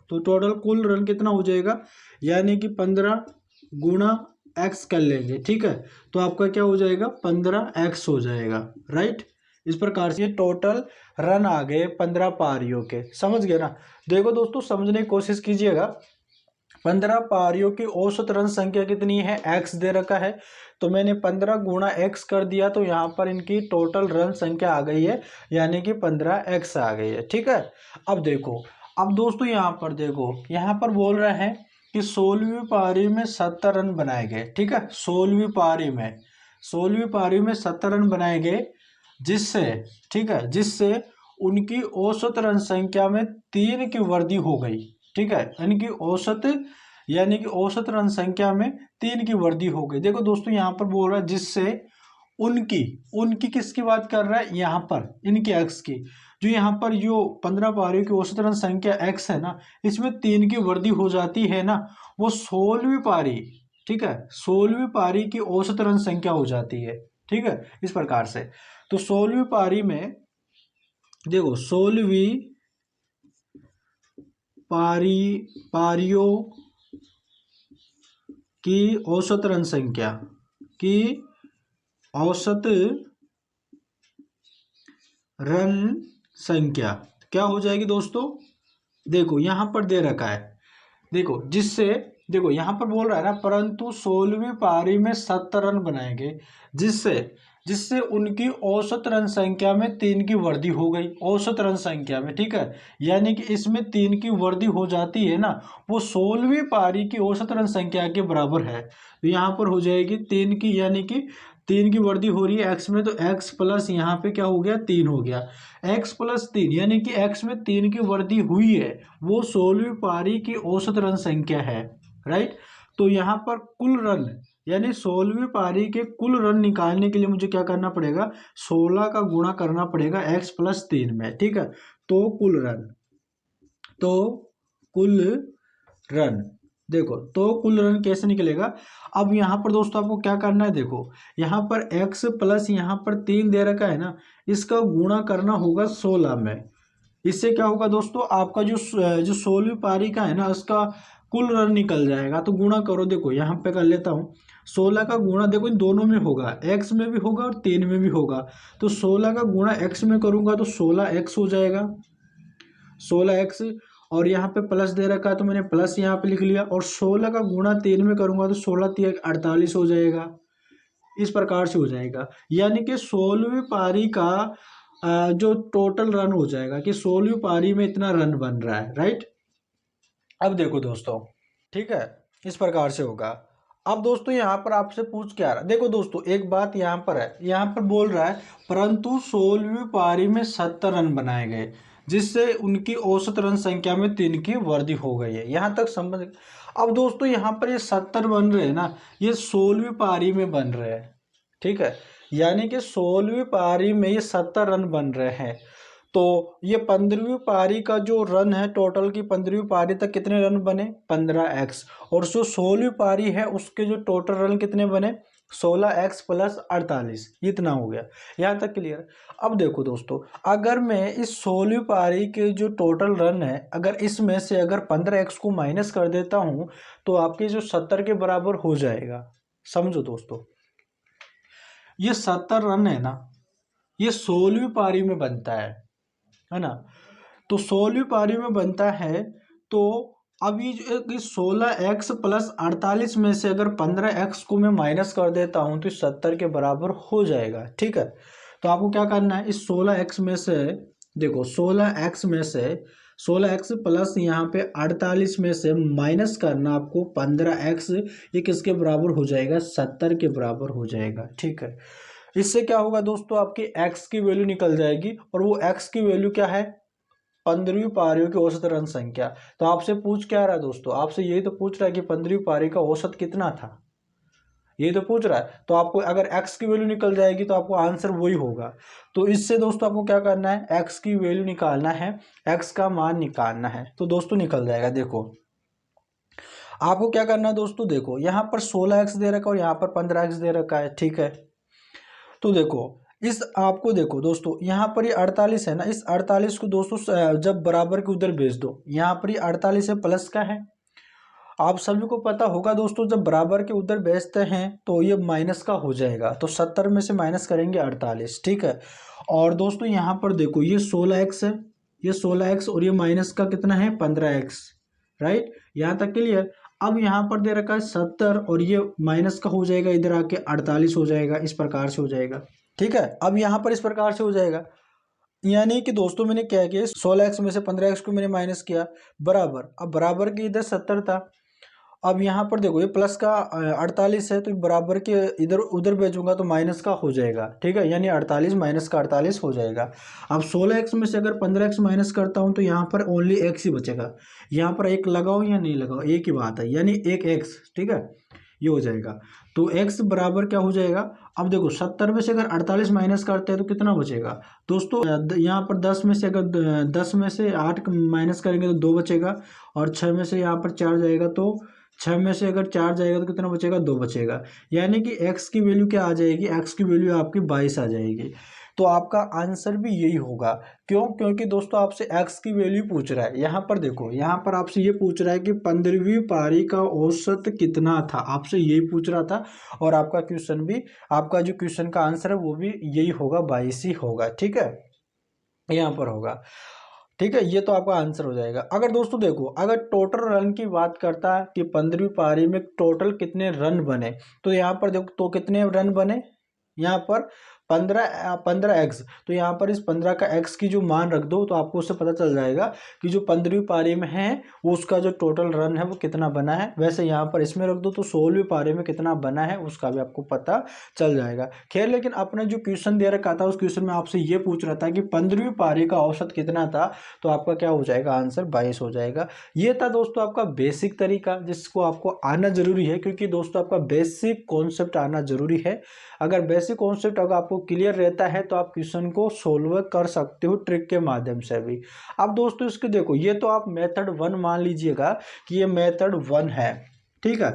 तो टोटल कुल रन कितना हो जाएगा, यानी कि 15 गुणा x कर लेंगे, ठीक है। तो आपका क्या हो जाएगा, 15x हो जाएगा, राइट। इस प्रकार से टोटल रन आ गए 15 पारियों के, समझ गए ना। देखो दोस्तों, समझने की कोशिश कीजिएगा। 15 पारियों की औसत रन संख्या कितनी है, x दे रखा है। तो मैंने 15 गुणा x कर दिया, तो यहाँ पर इनकी टोटल रन संख्या आ गई है, यानी कि 15x आ गई है, ठीक है। अब देखो, अब दोस्तों यहाँ पर देखो, यहाँ पर बोल रहे हैं कि 16वीं पारी में 70 रन बनाए गए, ठीक है। 16वीं पारी में 70 रन बनाए गए, जिससे, ठीक है, जिससे उनकी औसत रन संख्या में 3 की वृद्धि हो गई, ठीक है। इनकी औसत, यानी कि औसत रन संख्या में 3 की वृद्धि हो गई। देखो दोस्तों, यहाँ पर बोल रहा है जिससे उनकी उनकी किसकी बात कर रहा है, यहाँ पर इनकी एक्स की, जो यहाँ पर जो 15 पारियों की औसत रन संख्या एक्स है ना, इसमें 3 की वृद्धि हो जाती है ना, वो 16वीं पारी, ठीक है, 16वीं पारी की औसत रन संख्या हो जाती है, ठीक है। इस प्रकार से तो 16वीं पारी में देखो, 16वीं पारियों की औसत रन संख्या की औसत रन संख्या क्या हो जाएगी दोस्तों, देखो यहां पर दे रखा है, देखो जिससे, देखो यहां पर बोल रहा है ना, परंतु 16वीं पारी में 70 रन बनाएंगे, जिससे जिससे उनकी औसत रन संख्या में 3 की वृद्धि हो गई, औसत रन संख्या में, ठीक है। यानी कि इसमें 3 की वृद्धि हो जाती है ना, वो 16वीं पारी की औसत रन संख्या के बराबर है। तो यहाँ पर हो जाएगी 3 की, यानी कि 3 की वृद्धि हो रही है एक्स में, तो एक्स प्लस यहाँ पे क्या हो गया, 3 हो गया। एक्स प्लस 3, यानी कि एक्स में 3 की वृद्धि हुई है, वो 16वीं पारी की औसत रन संख्या है, राइट। तो यहाँ पर कुल रन, यानी 16वीं पारी के कुल रन निकालने के लिए मुझे क्या करना पड़ेगा, 16 का गुणा करना पड़ेगा एक्स प्लस 3 में, ठीक है। तो कुल रन देखो, तो कुल रन कैसे निकलेगा। अब यहाँ पर दोस्तों आपको क्या करना है, देखो यहाँ पर x प्लस यहाँ पर 3 दे रखा है ना, इसका गुणा करना होगा 16 में। इससे क्या होगा दोस्तों, आपका जो 16वीं पारी का है ना, उसका कुल रन निकल जाएगा। तो गुणा करो, देखो यहाँ पे कर लेता हूँ, 16 का गुणा देखो इन दोनों में होगा, x में भी होगा और 3 में भी होगा। तो 16 का गुणा x में करूंगा तो 16x हो जाएगा, 16x। और यहाँ पे प्लस दे रखा है तो मैंने प्लस यहाँ पे लिख लिया, और 16 का गुणा 3 में करूंगा तो 16 × 48 हो जाएगा। इस प्रकार से हो जाएगा, यानी कि 16वीं पारी का जो टोटल रन हो जाएगा कि 16वीं पारी में इतना रन बन रहा है, राइट। अब देखो दोस्तों, ठीक है, इस प्रकार से होगा। अब दोस्तों यहाँ पर आपसे पूछ क्या रहा, देखो दोस्तों एक बात यहाँ पर है, यहाँ पर बोल रहा है परंतु 16वीं पारी में 70 रन बनाए गए, जिससे उनकी औसत रन संख्या में 3 की वृद्धि हो गई है, यहाँ तक समझ। अब दोस्तों यहाँ पर ये 70 बन रहे हैं ना, ये 16वीं पारी में बन रहे हैं, ठीक है। यानी कि 16वीं पारी में ये 70 रन बन रहे हैं। तो ये 15वीं पारी का जो रन है, टोटल की 15वीं पारी तक कितने रन बने 15x, और जो 16वीं पारी है उसके जो टोटल रन कितने बने 16x प्लस 48, इतना हो गया। यहाँ तक क्लियर। अब देखो दोस्तों, अगर मैं इस 16वीं पारी के जो टोटल रन है, अगर इसमें से अगर 15x को माइनस कर देता हूँ तो आपके जो 70 के बराबर हो जाएगा। समझो दोस्तों, ये 70 रन है ना, ये 16वीं पारी में बनता है ना। तो 16वीं पारी में बनता है, तो अब ये जो 16x प्लस 48 में से अगर 15x को मैं माइनस कर देता हूं तो 70 के बराबर हो जाएगा। ठीक है, तो आपको क्या करना है, इस 16x में से देखो 16x में से 16x प्लस यहाँ पे 48 में से माइनस करना आपको 15x, ये किसके बराबर हो जाएगा 70 के बराबर हो जाएगा। ठीक है, इससे क्या होगा दोस्तों, आपकी x की वैल्यू निकल जाएगी, और वो x की वैल्यू क्या है 15वीं पारियों की औसत रन संख्या। तो आपसे पूछ क्या रहा है दोस्तों, आपसे यही तो पूछ रहा है कि 15वीं पारी का औसत कितना था, यही तो पूछ रहा है। तो आपको अगर x की वैल्यू निकल जाएगी तो आपको आंसर वही होगा। तो इससे दोस्तों आपको क्या करना है, x की वैल्यू निकालना है, x का मान निकालना है, तो दोस्तों निकल जाएगा। देखो आपको क्या करना है दोस्तों, देखो यहाँ पर 16x दे रखा है और यहाँ पर 15x दे रखा है। ठीक है, तो देखो इस आपको देखो दोस्तों, यहाँ पर ये 48 है ना, इस 48 को दोस्तों जब बराबर के उधर भेज दो, यहाँ पर ये 48 है प्लस का है। आप सभी को पता होगा दोस्तों, जब बराबर के उधर भेजते हैं तो ये माइनस का हो जाएगा, तो 70 में से माइनस करेंगे 48। ठीक है, और दोस्तों यहाँ पर देखो ये 16x है, ये 16x, और ये माइनस का कितना है 15x। राइट, यहाँ तक क्लियर। अब यहाँ पर दे रखा है 70, और ये माइनस का हो जाएगा, इधर आके 48 हो जाएगा, इस प्रकार से हो जाएगा। ठीक है, अब यहाँ पर इस प्रकार से हो जाएगा, यानी कि दोस्तों मैंने क्या किया, 16x में से 15x को मैंने माइनस किया, बराबर, अब बराबर के इधर 70 था, अब यहाँ पर देखो ये प्लस का 48 है, तो बराबर के इधर उधर भेजूंगा तो माइनस का हो जाएगा। ठीक है, यानी 48 माइनस का 48 हो जाएगा। अब 16x में से अगर 15x माइनस करता हूँ तो यहाँ पर ओनली x ही बचेगा, यहाँ पर एक लगाओ या नहीं लगाओ एक ही बात है, यानी एक x। ठीक है, ये हो जाएगा, तो x बराबर क्या हो जाएगा। अब देखो 70 में से अगर 48 माइनस करते हैं तो कितना बचेगा दोस्तों, यहाँ पर 10 में से अगर 10 में से 8 माइनस करेंगे तो 2 बचेगा, और 6 में से यहाँ पर 4 जाएगा, तो 6 में से अगर 4 जाएगा तो कितना बचेगा 2 बचेगा, यानी कि x की वैल्यू क्या आ जाएगी, x की वैल्यू आपकी 22 आ जाएगी। तो आपका आंसर भी यही होगा। क्यों, क्योंकि दोस्तों आपसे x की वैल्यू पूछ रहा है। यहाँ पर देखो, यहाँ पर आपसे ये पूछ रहा है कि 15वीं पारी का औसत कितना था, आपसे यही पूछ रहा था, और आपका क्वेश्चन भी, आपका जो क्वेश्चन का आंसर है वो भी यही होगा, 22 ही होगा। ठीक है, यहाँ पर होगा। ठीक है, ये तो आपका आंसर हो जाएगा। अगर दोस्तों देखो, अगर टोटल रन की बात करता है कि 15वीं पारी में टोटल कितने रन बने, तो यहाँ पर देखो तो कितने रन बने, यहाँ पर 15x, तो यहाँ पर इस 15 का x की जो मान रख दो तो आपको उससे पता चल जाएगा कि जो 15वीं पारी में है वो उसका जो टोटल रन है वो कितना बना है। वैसे यहाँ पर इसमें रख दो तो 16वीं पारी में कितना बना है उसका भी आपको पता चल जाएगा। खैर, लेकिन अपने जो क्वेश्चन दे रखा था उस क्वेश्चन में आपसे ये पूछ रहा था कि 15वीं पारी का औसत कितना था, तो आपका क्या हो जाएगा आंसर 22 हो जाएगा। ये था दोस्तों आपका बेसिक तरीका, जिसको आपको आना जरूरी है, क्योंकि दोस्तों आपका बेसिक कॉन्सेप्ट आना जरूरी है। अगर बेसिक कॉन्सेप्ट अगर आपको क्लियर रहता है तो आप क्वेश्चन को सोल्व कर सकते हो ट्रिक के माध्यम से भी। अब दोस्तों इसके देखो, ये तो आप मेथड 1 मान लीजिएगा कि ये मेथड 1 है। ठीक है,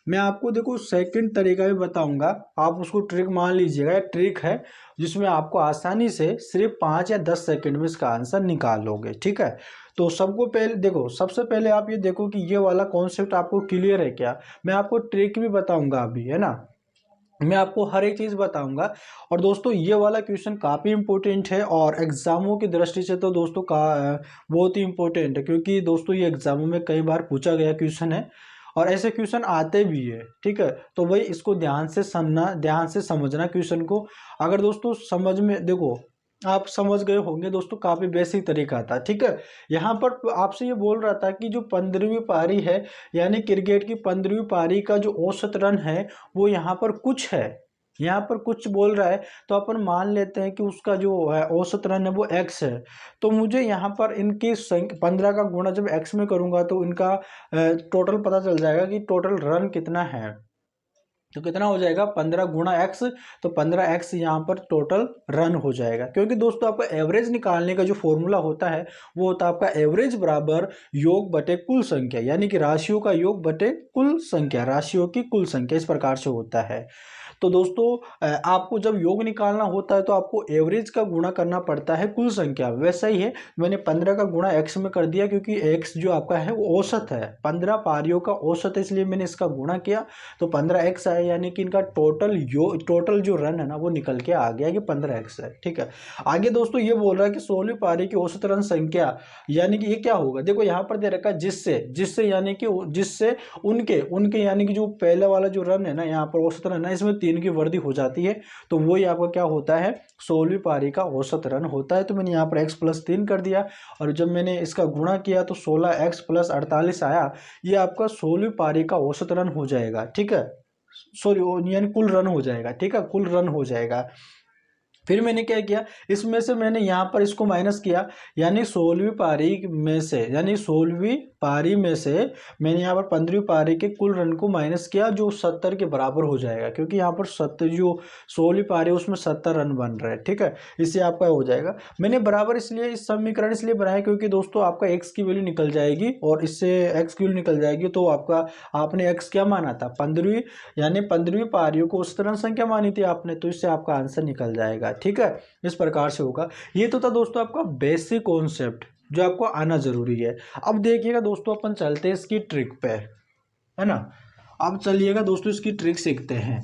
मैं आपको देखो सेकंड तरीका भी बताऊंगा, आप उसको ट्रिक मान लीजिएगा। ये ट्रिक है जिसमें आपको आसानी से सिर्फ 5 या 10 सेकंड में इसका आंसर निकाल लोगे। ठीक है, तो सबको पहले देखो, सबसे पहले आप ये देखो कि ये वाला कॉन्सेप्ट आपको क्लियर है क्या। मैं आपको ट्रिक भी बताऊंगा अभी, है ना, मैं आपको हर एक चीज़ बताऊंगा। और दोस्तों ये वाला क्वेश्चन काफ़ी इंपॉर्टेंट है, और एग्जामों की दृष्टि से तो दोस्तों का बहुत ही इंपॉर्टेंट है, क्योंकि दोस्तों ये एग्जामों में कई बार पूछा गया क्वेश्चन है, और ऐसे क्वेश्चन आते भी है। ठीक है, तो भाई इसको ध्यान से सुनना, ध्यान से समझना क्वेश्चन को। अगर दोस्तों समझ में, देखो आप समझ गए होंगे दोस्तों, काफ़ी बेसिक तरीका था। ठीक है, यहाँ पर आपसे ये बोल रहा था कि जो 15वीं पारी है, यानी क्रिकेट की 15वीं पारी का जो औसत रन है वो यहाँ पर कुछ है, यहाँ पर कुछ बोल रहा है, तो अपन मान लेते हैं कि उसका जो है औसत रन है वो x है। तो मुझे यहाँ पर इनकी 15 का गुणा जब x में करूँगा तो इनका टोटल पता चल जाएगा कि टोटल रन कितना है। तो कितना हो जाएगा 15 गुणा एक्स, तो 15x यहाँ पर टोटल रन हो जाएगा। क्योंकि दोस्तों आपका एवरेज निकालने का जो फॉर्मूला होता है वो होता है आपका एवरेज बराबर योग बटे कुल संख्या, यानी कि राशियों का योग बटे कुल संख्या, राशियों की कुल संख्या, इस प्रकार से होता है। तो दोस्तों आपको जब योग निकालना होता है तो आपको एवरेज का गुणा करना पड़ता है कुल संख्या। वैसा ही है, मैंने 15 का गुणा x में कर दिया क्योंकि x जो आपका है वो औसत है, 15 पारियों का औसत है, इसलिए मैंने इसका गुणा किया तो 15x आया, यानी कि इनका टोटल जो रन है ना वो निकल के आ गया कि 15x है। ठीक है, आगे दोस्तों ये बोल रहा है कि 16वीं पारी की औसत रन संख्या, यानी कि ये क्या होगा, देखो यहाँ पर दे रखा है जिससे यानी कि जिससे उनके यानी कि जो पहले वाला जो रन है ना, यहाँ पर औसत रन है, इसमें 3 की वृद्धि हो जाती है, तो वही आपका क्या होता है 16वीं पारी का औसत रन होता है। तो मैंने यहाँ पर x + 3 कर दिया, और जब मैंने इसका गुणा किया तो 16x + 48 आया, ये आपका 16वीं पारी का औसत रन हो जाएगा। ठीक है, सॉरी यानी कुल रन हो जाएगा। ठीक है, कुल रन हो जाएगा। फिर मैंने क्या किया, इसमें से मैंने यहाँ पर इसको माइनस किया, यानी 16वीं पारी में से, यानी 16वीं पारी में से मैंने यहाँ पर 15वीं पारी के कुल रन को माइनस किया, जो 70 के बराबर हो जाएगा, क्योंकि यहाँ पर 70 जो 16वीं पारी है उसमें 70 रन बन रहे हैं। ठीक है, इससे आपका हो जाएगा। मैंने बराबर इसलिए इस समीकरण इसलिए बनाया क्योंकि दोस्तों आपका x की वैल्यू निकल जाएगी, और इससे x की वैल्यू निकल जाएगी तो आपका आपने x क्या माना था 15वीं, यानी 15वीं पारियों को उस तरह संख्या मानी थी आपने, तो इससे आपका आंसर निकल जाएगा। ठीक है, इस प्रकार से होगा। ये तो था दोस्तों आपका बेसिक कॉन्सेप्ट जो आपको आना जरूरी है। अब देखिएगा दोस्तों अपन चलते हैं इसकी ट्रिक पे, है ना। अब चलिएगा दोस्तों इसकी ट्रिक सीखते हैं।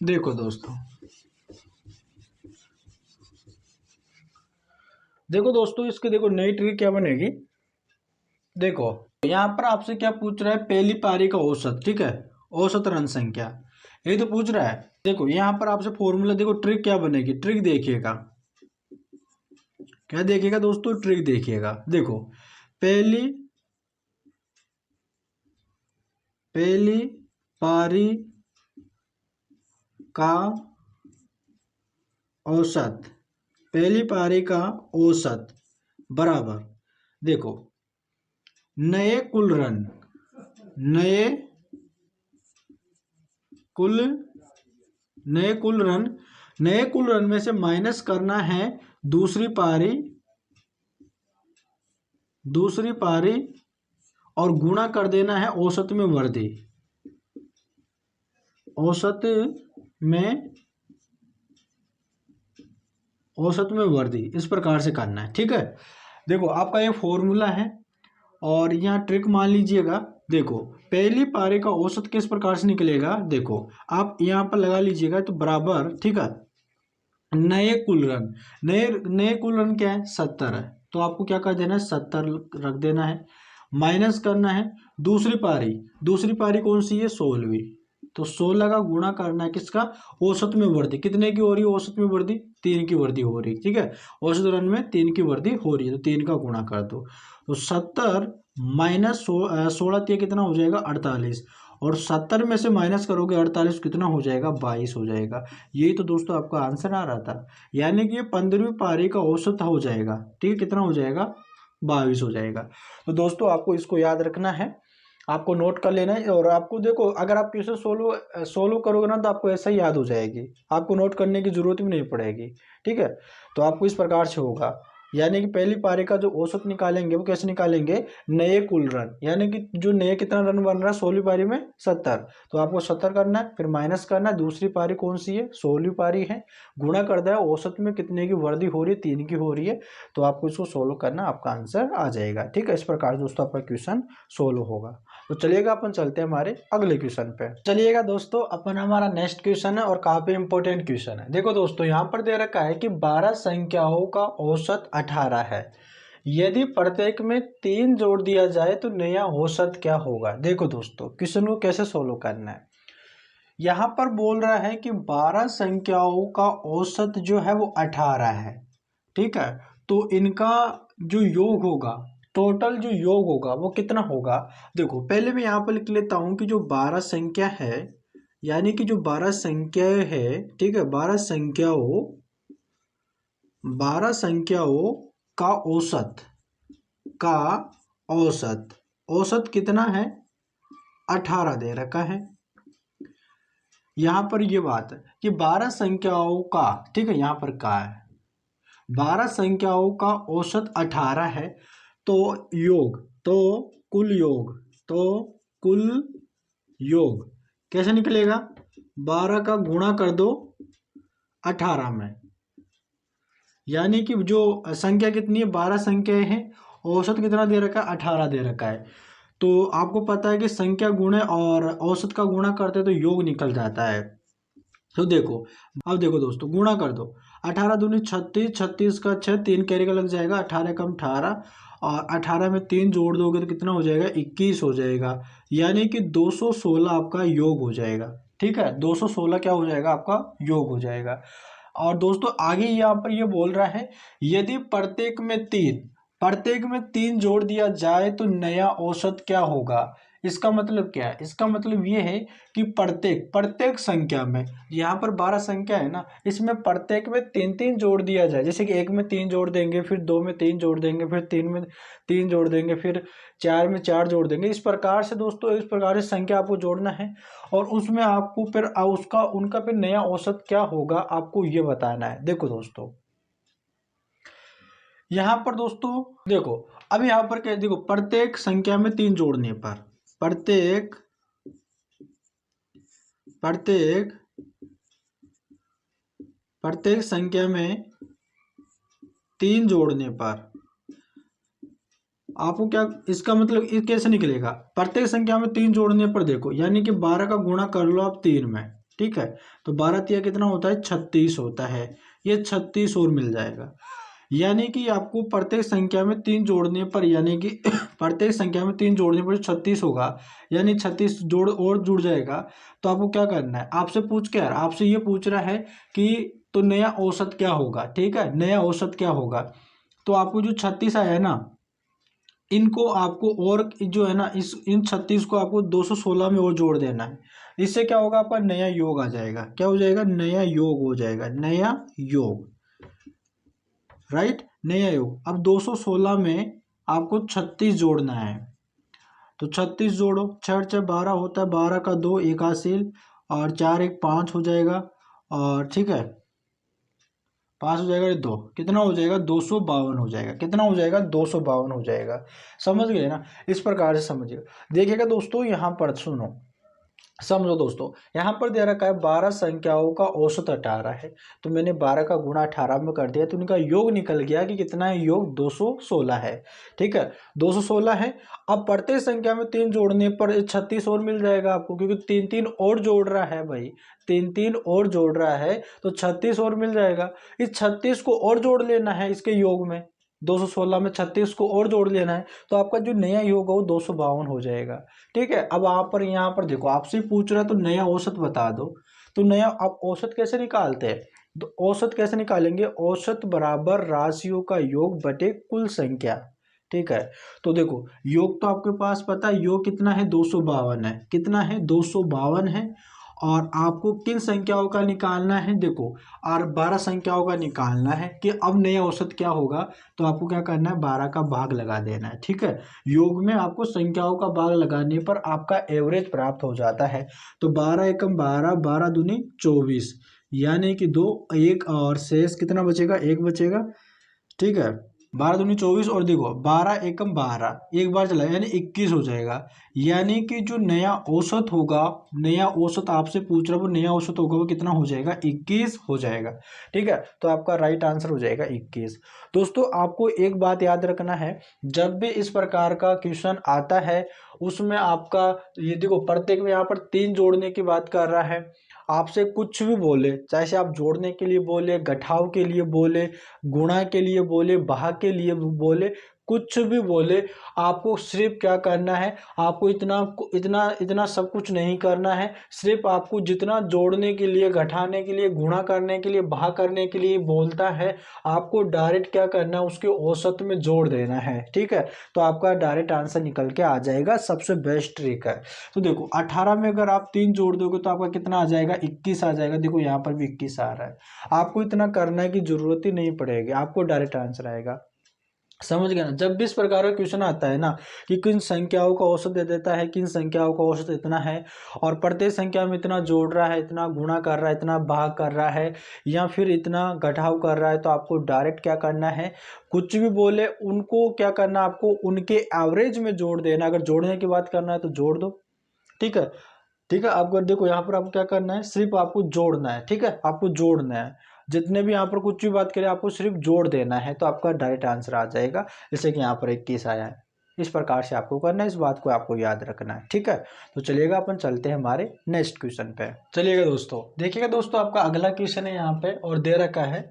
देखो दोस्तों इसके देखो नई ट्रिक क्या बनेगी। देखो यहाँ पर आपसे क्या पूछ रहा है, पहली पारी का औसत। ठीक है, औसत रन संख्या ये तो पूछ रहा है। देखो यहाँ पर आपसे फॉर्मूला, देखो ट्रिक क्या बनेगी, ट्रिक देखिएगा, क्या देखिएगा दोस्तों, ट्रिक देखिएगा। देखो पहली पारी का औसत, पहली पारी का औसत बराबर, देखो नए कुल रन, नए कुल रन में से माइनस करना है दूसरी पारी और गुणा कर देना है औसत में वृद्धि, औसत में वृद्धि, इस प्रकार से करना है। ठीक है, देखो आपका ये फॉर्मूला है, और यहाँ ट्रिक मान लीजिएगा। देखो पहली पारी का औसत किस प्रकार से निकलेगा, देखो आप यहाँ पर लगा लीजिएगा तो बराबर, ठीक है, नए कुल रन क्या है 70 है, तो आपको क्या कर देना है 70 रख देना है, माइनस करना है दूसरी पारी कौन सी है 16वीं, तो 16 का गुणा करना है किसका, औसत में वृद्धि, कितने की हो रही है औसत में वृद्धि, 3 की वृद्धि हो रही है। ठीक है, औसत रन में 3 की वृद्धि हो रही है, तो 3 का गुणा कर दो, तो 70 माइनस 16 कितना हो जाएगा 48, और 70 में से माइनस करोगे 48 कितना हो जाएगा 22 हो जाएगा। यही तो दोस्तों आपका आंसर आ रहा था, यानी कि ये 15वीं पारी का औसत हो जाएगा। ठीक है, कितना हो जाएगा 22 हो जाएगा। तो दोस्तों आपको इसको याद रखना है, आपको नोट कर लेना है, और आपको देखो अगर आप क्वेश्चन सोल्व करोगे ना तो आपको ऐसा ही याद हो जाएगी, आपको नोट करने की जरूरत भी नहीं पड़ेगी। ठीक है, तो आपको इस प्रकार से होगा, यानी कि पहली पारी का जो औसत निकालेंगे वो कैसे निकालेंगे, नए कुल रन, यानी कि जो नए कितना रन बन रहा है 16वीं पारी में 70, तो आपको 70 करना है, फिर माइनस करना है, दूसरी पारी कौन सी है 16वीं पारी है, गुणा कर दिया औसत में कितने की वृद्धि हो रही है 3 की हो रही है, तो आपको इसको सोल्व करना, आपका आंसर आ जाएगा। ठीक है, इस प्रकार दोस्तों आपका क्वेश्चन सोल्व होगा। तो चलिएगा अपन चलते हैं हमारे अगले क्वेश्चन पे। चलिएगा दोस्तों अपन हमारा नेक्स्ट क्वेश्चन है और काफी इंपॉर्टेंट क्वेश्चन है। देखो दोस्तों यहाँ पर दे रखा है कि 12 संख्याओं का औसत 18 है, यदि प्रत्येक में 3 जोड़ दिया जाए तो नया औसत क्या होगा। देखो दोस्तों क्वेश्चन को कैसे सोल्व करना है, यहाँ पर बोल रहा है कि 12 संख्याओं का औसत जो है वो 18 है। ठीक है, तो इनका जो योग होगा, टोटल जो योग होगा वो कितना होगा। देखो पहले मैं यहाँ पर लिख लेता हूँ कि जो 12 संख्या है, यानी कि जो 12 संख्याएं है, ठीक है, 12 संख्याओं का औसत, का औसत, औसत कितना है 18 दे रखा है। यहां पर ये बात है कि 12 संख्याओं का, ठीक है, यहां पर का है 12 संख्याओं का औसत 18 है, तो योग, तो कुल योग, तो कुल योग कैसे निकलेगा, 12 का गुणा कर दो 18 में, यानी कि जो संख्या कितनी है 12 संख्याएं हैं, औसत कितना दे रखा है 18 दे रखा है। तो आपको पता है कि संख्या गुणे और औसत का गुणा करते हैं तो योग निकल जाता है। तो देखो, अब देखो दोस्तों, गुणा कर दो 18 दूनी 36, 36 का 6, 3 कैरी का लग जाएगा, 18 कम 18, और 18 में 3 जोड़ दोगे तो कितना हो जाएगा 21 हो जाएगा, यानी कि 216 आपका योग हो जाएगा। ठीक है, 216 क्या हो जाएगा आपका योग हो जाएगा। और दोस्तों आगे यहाँ पर ये बोल रहा है, यदि प्रत्येक में तीन जोड़ दिया जाए तो नया औसत क्या होगा। इसका मतलब क्या है, इसका मतलब ये है कि प्रत्येक संख्या में, यहाँ पर 12 संख्या है ना, इसमें प्रत्येक में तीन तीन जोड़ दिया जाए, जैसे कि एक में 3 जोड़ देंगे, फिर 2 में 3 जोड़ देंगे, फिर 3 में 3 जोड़ देंगे, फिर 4 में 4 जोड़ देंगे। इस प्रकार से दोस्तों, इस प्रकार से संख्या आपको जोड़ना है, और उसमें आपको फिर उसका उनका फिर नया औसत क्या होगा आपको ये बताना है। देखो दोस्तों, यहाँ पर दोस्तों देखो, अब यहाँ पर क्या देखो, प्रत्येक संख्या में 3 जोड़ने पर, प्रत्येक प्रत्येक प्रत्येक संख्या में 3 जोड़ने पर आपको क्या, इसका मतलब ये कैसे निकलेगा, प्रत्येक संख्या में 3 जोड़ने पर देखो, यानी कि 12 का गुणा कर लो आप 3 में, ठीक है, तो 12 तिया कितना होता है 36 होता है, ये 36 और मिल जाएगा, यानी कि आपको प्रत्येक संख्या में 3 जोड़ने पर, यानी कि प्रत्येक संख्या में 3 जोड़ने पर 36 होगा, यानी 36 जोड़ और जुड़ जाएगा। तो आपको क्या करना है, आपसे पूछ क्या है, आपसे ये पूछ रहा है कि तो नया औसत क्या होगा, ठीक है, नया औसत क्या होगा। तो आपको जो 36 आया है ना, इनको आपको और जो है ना, इस इन 36 को आपको 216 में और जोड़ देना है। इससे क्या होगा, आपका नया योग आ जाएगा, क्या हो जाएगा, नया योग हो जाएगा, नया योग, राइट, नया योग। अब 216 में आपको 36 जोड़ना है, तो 36 जोड़ो, 6 6 12 होता है, 12 का 2 एक हासिल, और 4 1 5 हो जाएगा, और ठीक है 5 हो जाएगा, ये 2 कितना हो जाएगा 252 हो जाएगा, कितना हो जाएगा 252 हो जाएगा। समझ गए ना, इस प्रकार से समझिएगा। देखिएगा दोस्तों, यहाँ पर सुनो, समझो दोस्तों, यहाँ पर दे रखा है 12 संख्याओं का औसत 18 है, तो मैंने 12 का गुणा 18 में कर दिया, तो उनका योग निकल गया कि कितना है, योग 216 है। ठीक है, 216 है। अब प्रत्येक संख्या में 3 जोड़ने पर 36 और मिल जाएगा आपको, क्योंकि 3 3 और जोड़ रहा है भाई, 3 3 और जोड़ रहा है, तो 36 और मिल जाएगा। इस 36 को और जोड़ लेना है इसके योग में, 216 में 36 को और जोड़ लेना है, तो आपका जो नया योग है वो 252 हो जाएगा। ठीक है, अब आप पर यहाँ पर देखो, आपसे पूछ रहा है तो नया औसत बता दो। तो नया आप औसत कैसे निकालते हैं, तो औसत कैसे निकालेंगे, औसत बराबर राशियों का योग बटे कुल संख्या। ठीक है, तो देखो योग तो आपके पास पता है, योग कितना है 252 है, कितना है 252 है, और आपको किन संख्याओं का निकालना है, देखो और 12 संख्याओं का निकालना है कि अब नया औसत क्या होगा। तो आपको क्या करना है, 12 का भाग लगा देना है। ठीक है, योग में आपको संख्याओं का भाग लगाने पर आपका एवरेज प्राप्त हो जाता है। तो 12 एकम 12, 12 दूनी 24, यानी कि 2 1 और शेष कितना बचेगा, 1 बचेगा। ठीक है, 12 दूनी 24, और देखो 12 एकम 12, एक बार चला यानी 21 हो जाएगा, यानी कि जो नया औसत होगा, नया औसत आपसे पूछ रहा है, वो नया औसत होगा वो कितना हो जाएगा, 21 हो जाएगा। ठीक है, तो आपका राइट आंसर हो जाएगा 21। दोस्तों आपको एक बात याद रखना है, जब भी इस प्रकार का क्वेश्चन आता है, उसमें आपका ये देखो, प्रत्येक में यहाँ पर 3 जोड़ने की बात कर रहा है, आपसे कुछ भी बोले, चाहे से आप जोड़ने के लिए बोले, घटाव के लिए बोले, गुणा के लिए बोले, भाग के लिए बोले, कुछ भी बोले, आपको सिर्फ क्या करना है, आपको इतना इतना इतना सब कुछ नहीं करना है। सिर्फ आपको जितना जोड़ने के लिए, घटाने के लिए, गुणा करने के लिए, भाग करने के लिए बोलता है, आपको डायरेक्ट क्या करना है, उसके औसत में जोड़ देना है। ठीक है, तो आपका डायरेक्ट आंसर निकल के आ जाएगा, सबसे बेस्ट ट्रिक है। तो देखो 18 में अगर आप 3 जोड़ दोगे तो आपका कितना आ जाएगा, 21 आ जाएगा। देखो यहाँ पर भी 21 आ रहा है, आपको इतना करने की जरूरत ही नहीं पड़ेगी, आपको डायरेक्ट आंसर आएगा। समझ गए ना। जब भी इस प्रकार का क्वेश्चन आता है ना कि किन संख्याओं का औसत दे देता है, किन संख्याओं का औसत इतना है और प्रत्येक संख्या में इतना जोड़ रहा है, इतना गुणा कर रहा है, इतना भाग कर रहा है या फिर इतना घटाव कर रहा है, तो आपको डायरेक्ट क्या करना है, कुछ भी बोले उनको क्या करना, आपको उनके एवरेज में जोड़ देना। अगर जोड़ने की बात करना है तो जोड़ दो, ठीक है। ठीक है, आपको देखो यहाँ पर आपको क्या करना है, सिर्फ आपको जोड़ना है, ठीक है, आपको जोड़ना है। जितने भी यहाँ पर कुछ भी बात करें आपको सिर्फ जोड़ देना है, तो आपका डायरेक्ट आंसर आ जाएगा। जैसे कि यहाँ पर 21 आया है, इस प्रकार से आपको करना है, इस बात को आपको याद रखना है, ठीक है। तो चलिएगा अपन चलते हैं हमारे नेक्स्ट क्वेश्चन पे। चलिएगा दोस्तों, देखिएगा दोस्तों, आपका अगला क्वेश्चन है यहाँ पे और दे रखा है,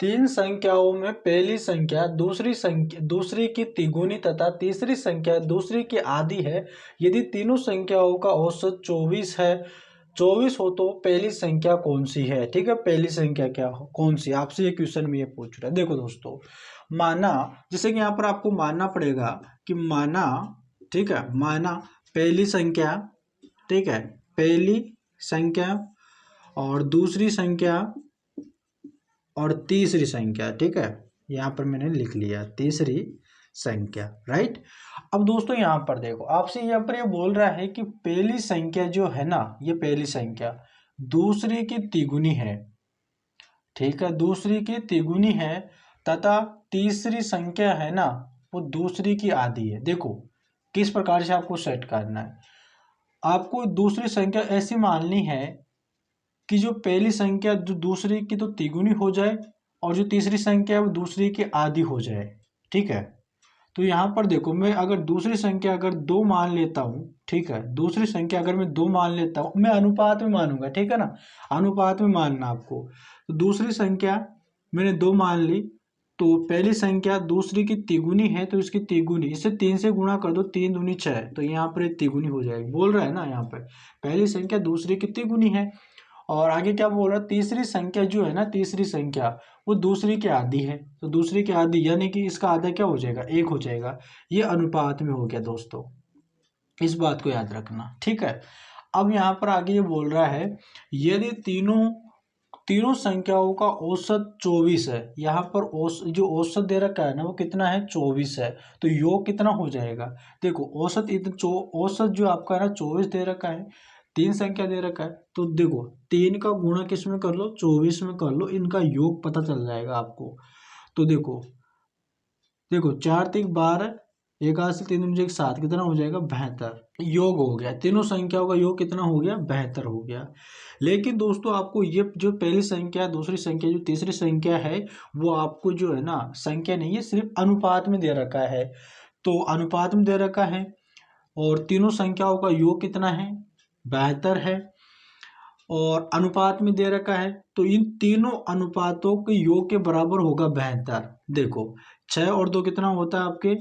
तीन संख्याओं में पहली संख्या दूसरी की तिगुनी तथा तीसरी संख्या दूसरी की आधी है। यदि तीनों संख्याओं का औसत 24 है, 24 हो तो पहली संख्या कौन सी है। ठीक है, पहली संख्या क्या हो, कौन सी, आपसे ये क्वेश्चन में ये पूछ रहा है। देखो दोस्तों, माना, जैसे कि यहाँ पर आपको मानना पड़ेगा कि माना, ठीक है, माना पहली संख्या, ठीक है, पहली संख्या और दूसरी संख्या और तीसरी संख्या, ठीक है, यहाँ पर मैंने लिख लिया तीसरी संख्या, राइट। अब दोस्तों यहाँ पर देखो, आपसे यहाँ पर ये बोल रहा है कि पहली संख्या जो है ना, ये पहली संख्या दूसरी की तिगुनी है, ठीक है, दूसरी की तिगुनी है, तथा तीसरी संख्या है ना वो दूसरी की आधी है। देखो किस प्रकार से आपको सेट करना है, आपको दूसरी संख्या ऐसी माननी है कि जो पहली संख्या जो दूसरी की तो तिगुनी हो जाए और जो तीसरी संख्या है वो दूसरी की आधी हो जाए, ठीक है। तो यहाँ पर देखो, मैं अगर दूसरी संख्या अगर 2 मान लेता हूँ, ठीक है, दूसरी संख्या अगर मैं 2 मान लेता हूँ, मैं अनुपात में मानूंगा, ठीक है ना, अनुपात में मानना आपको। तो दूसरी संख्या मैंने 2 मान ली, तो पहली संख्या दूसरी की तिगुनी है तो इसकी तिगुनी, इसे 3 से गुणा कर दो, 3 दूनी 6, तो यहाँ पर एक तिगुनी हो जाएगी, बोल रहा है ना यहाँ पर पहली संख्या दूसरी की तिगुनी है। और आगे क्या बोल रहा है, तीसरी संख्या जो है ना, तीसरी संख्या वो दूसरी की आधी है, तो दूसरी की आधी यानी कि इसका आधा क्या हो जाएगा, 1 हो जाएगा। ये अनुपात में हो गया दोस्तों, इस बात को याद रखना, ठीक है। अब यहाँ पर आगे ये बोल रहा है, यदि तीनों तीनों संख्याओं का औसत 24 है, यहाँ पर जो औसत दे रखा है ना वो कितना है, 24 है, तो योग कितना हो जाएगा। देखो औसत औसत जो आपका है ना 24 दे रखा है, तीन संख्या दे रखा है, तो देखो 3 का गुणा किस में कर लो, 24 में कर लो, इनका योग पता चल जाएगा आपको। तो देखो देखो 4 3 12, एक आठ से 3 मुझे एक 7, कितना हो जाएगा, 72 योग हो गया। तीनों संख्याओं का योग कितना हो गया, 72 हो गया। लेकिन दोस्तों आपको ये जो पहली संख्या दूसरी संख्या जो तीसरी संख्या है वो आपको जो है ना संख्या नहीं है, सिर्फ अनुपात में दे रखा है। तो अनुपात में दे रखा है और तीनों संख्याओं का योग कितना है, 72 है, और अनुपात में दे रखा है, तो इन तीनों अनुपातों के योग के बराबर होगा 72। देखो 6 और 2 कितना होता है आपके,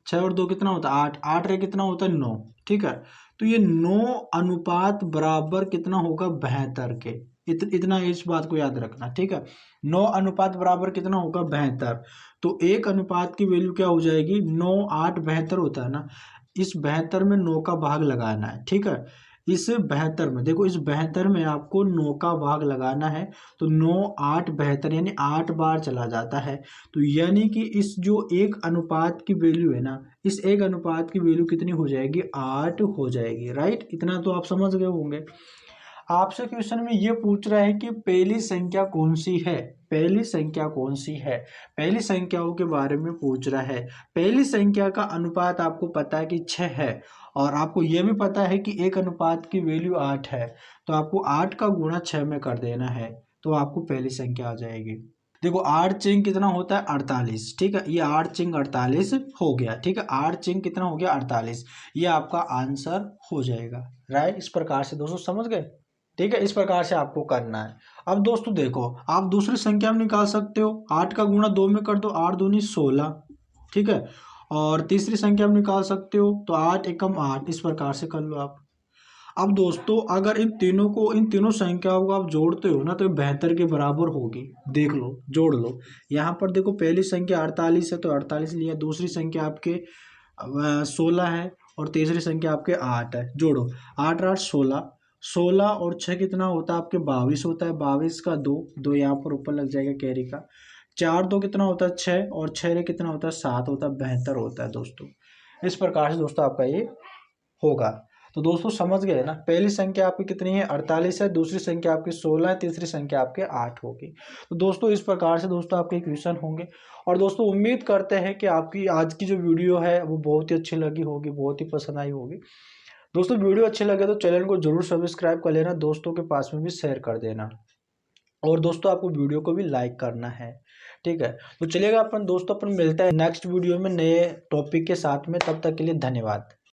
6 और 2 कितना होता है 8, 8 रे कितना होता है 9, ठीक है। तो ये 9 अनुपात बराबर कितना होगा 72 के, इतना इस बात को याद रखना, ठीक है। 9 अनुपात बराबर कितना होगा 72, तो एक अनुपात की वैल्यू क्या हो जाएगी, 9 8 72 होता है ना, इस 72 में 9 का भाग लगाना है, ठीक है। इस 72 में देखो, इस 72 में आपको 9 का भाग लगाना है, तो 9 8 72 यानी 8 बार चला जाता है। तो यानी कि इस जो एक अनुपात की वैल्यू है ना, इस एक अनुपात की वैल्यू कितनी हो जाएगी, 8 हो जाएगी, राइट। इतना तो आप समझ गए होंगे। आपसे क्वेश्चन में ये पूछ रहा है कि पहली संख्या कौन सी है, पहली संख्या कौन सी है, पहली संख्याओं के बारे में पूछ रहा है। पहली संख्या का अनुपात आपको पता है कि 6 है, और आपको यह भी पता है कि एक अनुपात की वैल्यू 8 है, तो आपको 8 का गुणा 6 में कर देना है, तो आपको पहली संख्या आ जाएगी। देखो 8 चिंग कितना होता है 48, ठीक है, ये 8 चिंग 48 हो गया, ठीक है, 8 चिंग कितना हो गया 48, ये आपका आंसर हो जाएगा, राइट। इस प्रकार से दोस्तों समझ गए, ठीक है, इस प्रकार से आपको करना है। अब दोस्तों देखो, आप दूसरी संख्या में निकाल सकते हो, 8 का गुणा 2 में कर दो, 8 दूनी 16, ठीक है, और तीसरी संख्या में निकाल सकते हो तो 8 एकम 8, इस प्रकार से कर लो आप। अब दोस्तों अगर इन तीनों संख्याओं को आप जोड़ते हो ना तो 72 के बराबर होगी, देख लो जोड़ लो। यहाँ पर देखो पहली संख्या 48 है तो 48 लिया, दूसरी संख्या आपके 16 है और तीसरी संख्या आपके 8 है, जोड़ो 8 8 16, 16 और 6 कितना होता है आपके 22 होता है, 22 का 2 2 यहाँ पर ऊपर लग जाएगा कैरी का, 4 2 कितना होता है 6, और 6 रे कितना होता है 7 होता है, बेहतर होता है दोस्तों। इस प्रकार से दोस्तों आपका ये होगा। तो दोस्तों समझ गए ना, पहली संख्या आपकी कितनी है 48 है, दूसरी संख्या आपकी 16 है, तीसरी संख्या आपके 8 होगी। तो दोस्तों इस प्रकार से दोस्तों आपके क्वेश्चन होंगे। और दोस्तों उम्मीद करते हैं कि आपकी आज की जो वीडियो है वो बहुत ही अच्छी लगी होगी, बहुत ही पसंद आई होगी। दोस्तों वीडियो अच्छी लगे तो चैनल को जरूर सब्सक्राइब कर लेना, दोस्तों के पास में भी शेयर कर देना, और दोस्तों आपको वीडियो को भी लाइक करना है। ठीक है, तो चलिएगा अपन दोस्तों अपन मिलता है नेक्स्ट वीडियो में नए टॉपिक के साथ में, तब तक के लिए धन्यवाद।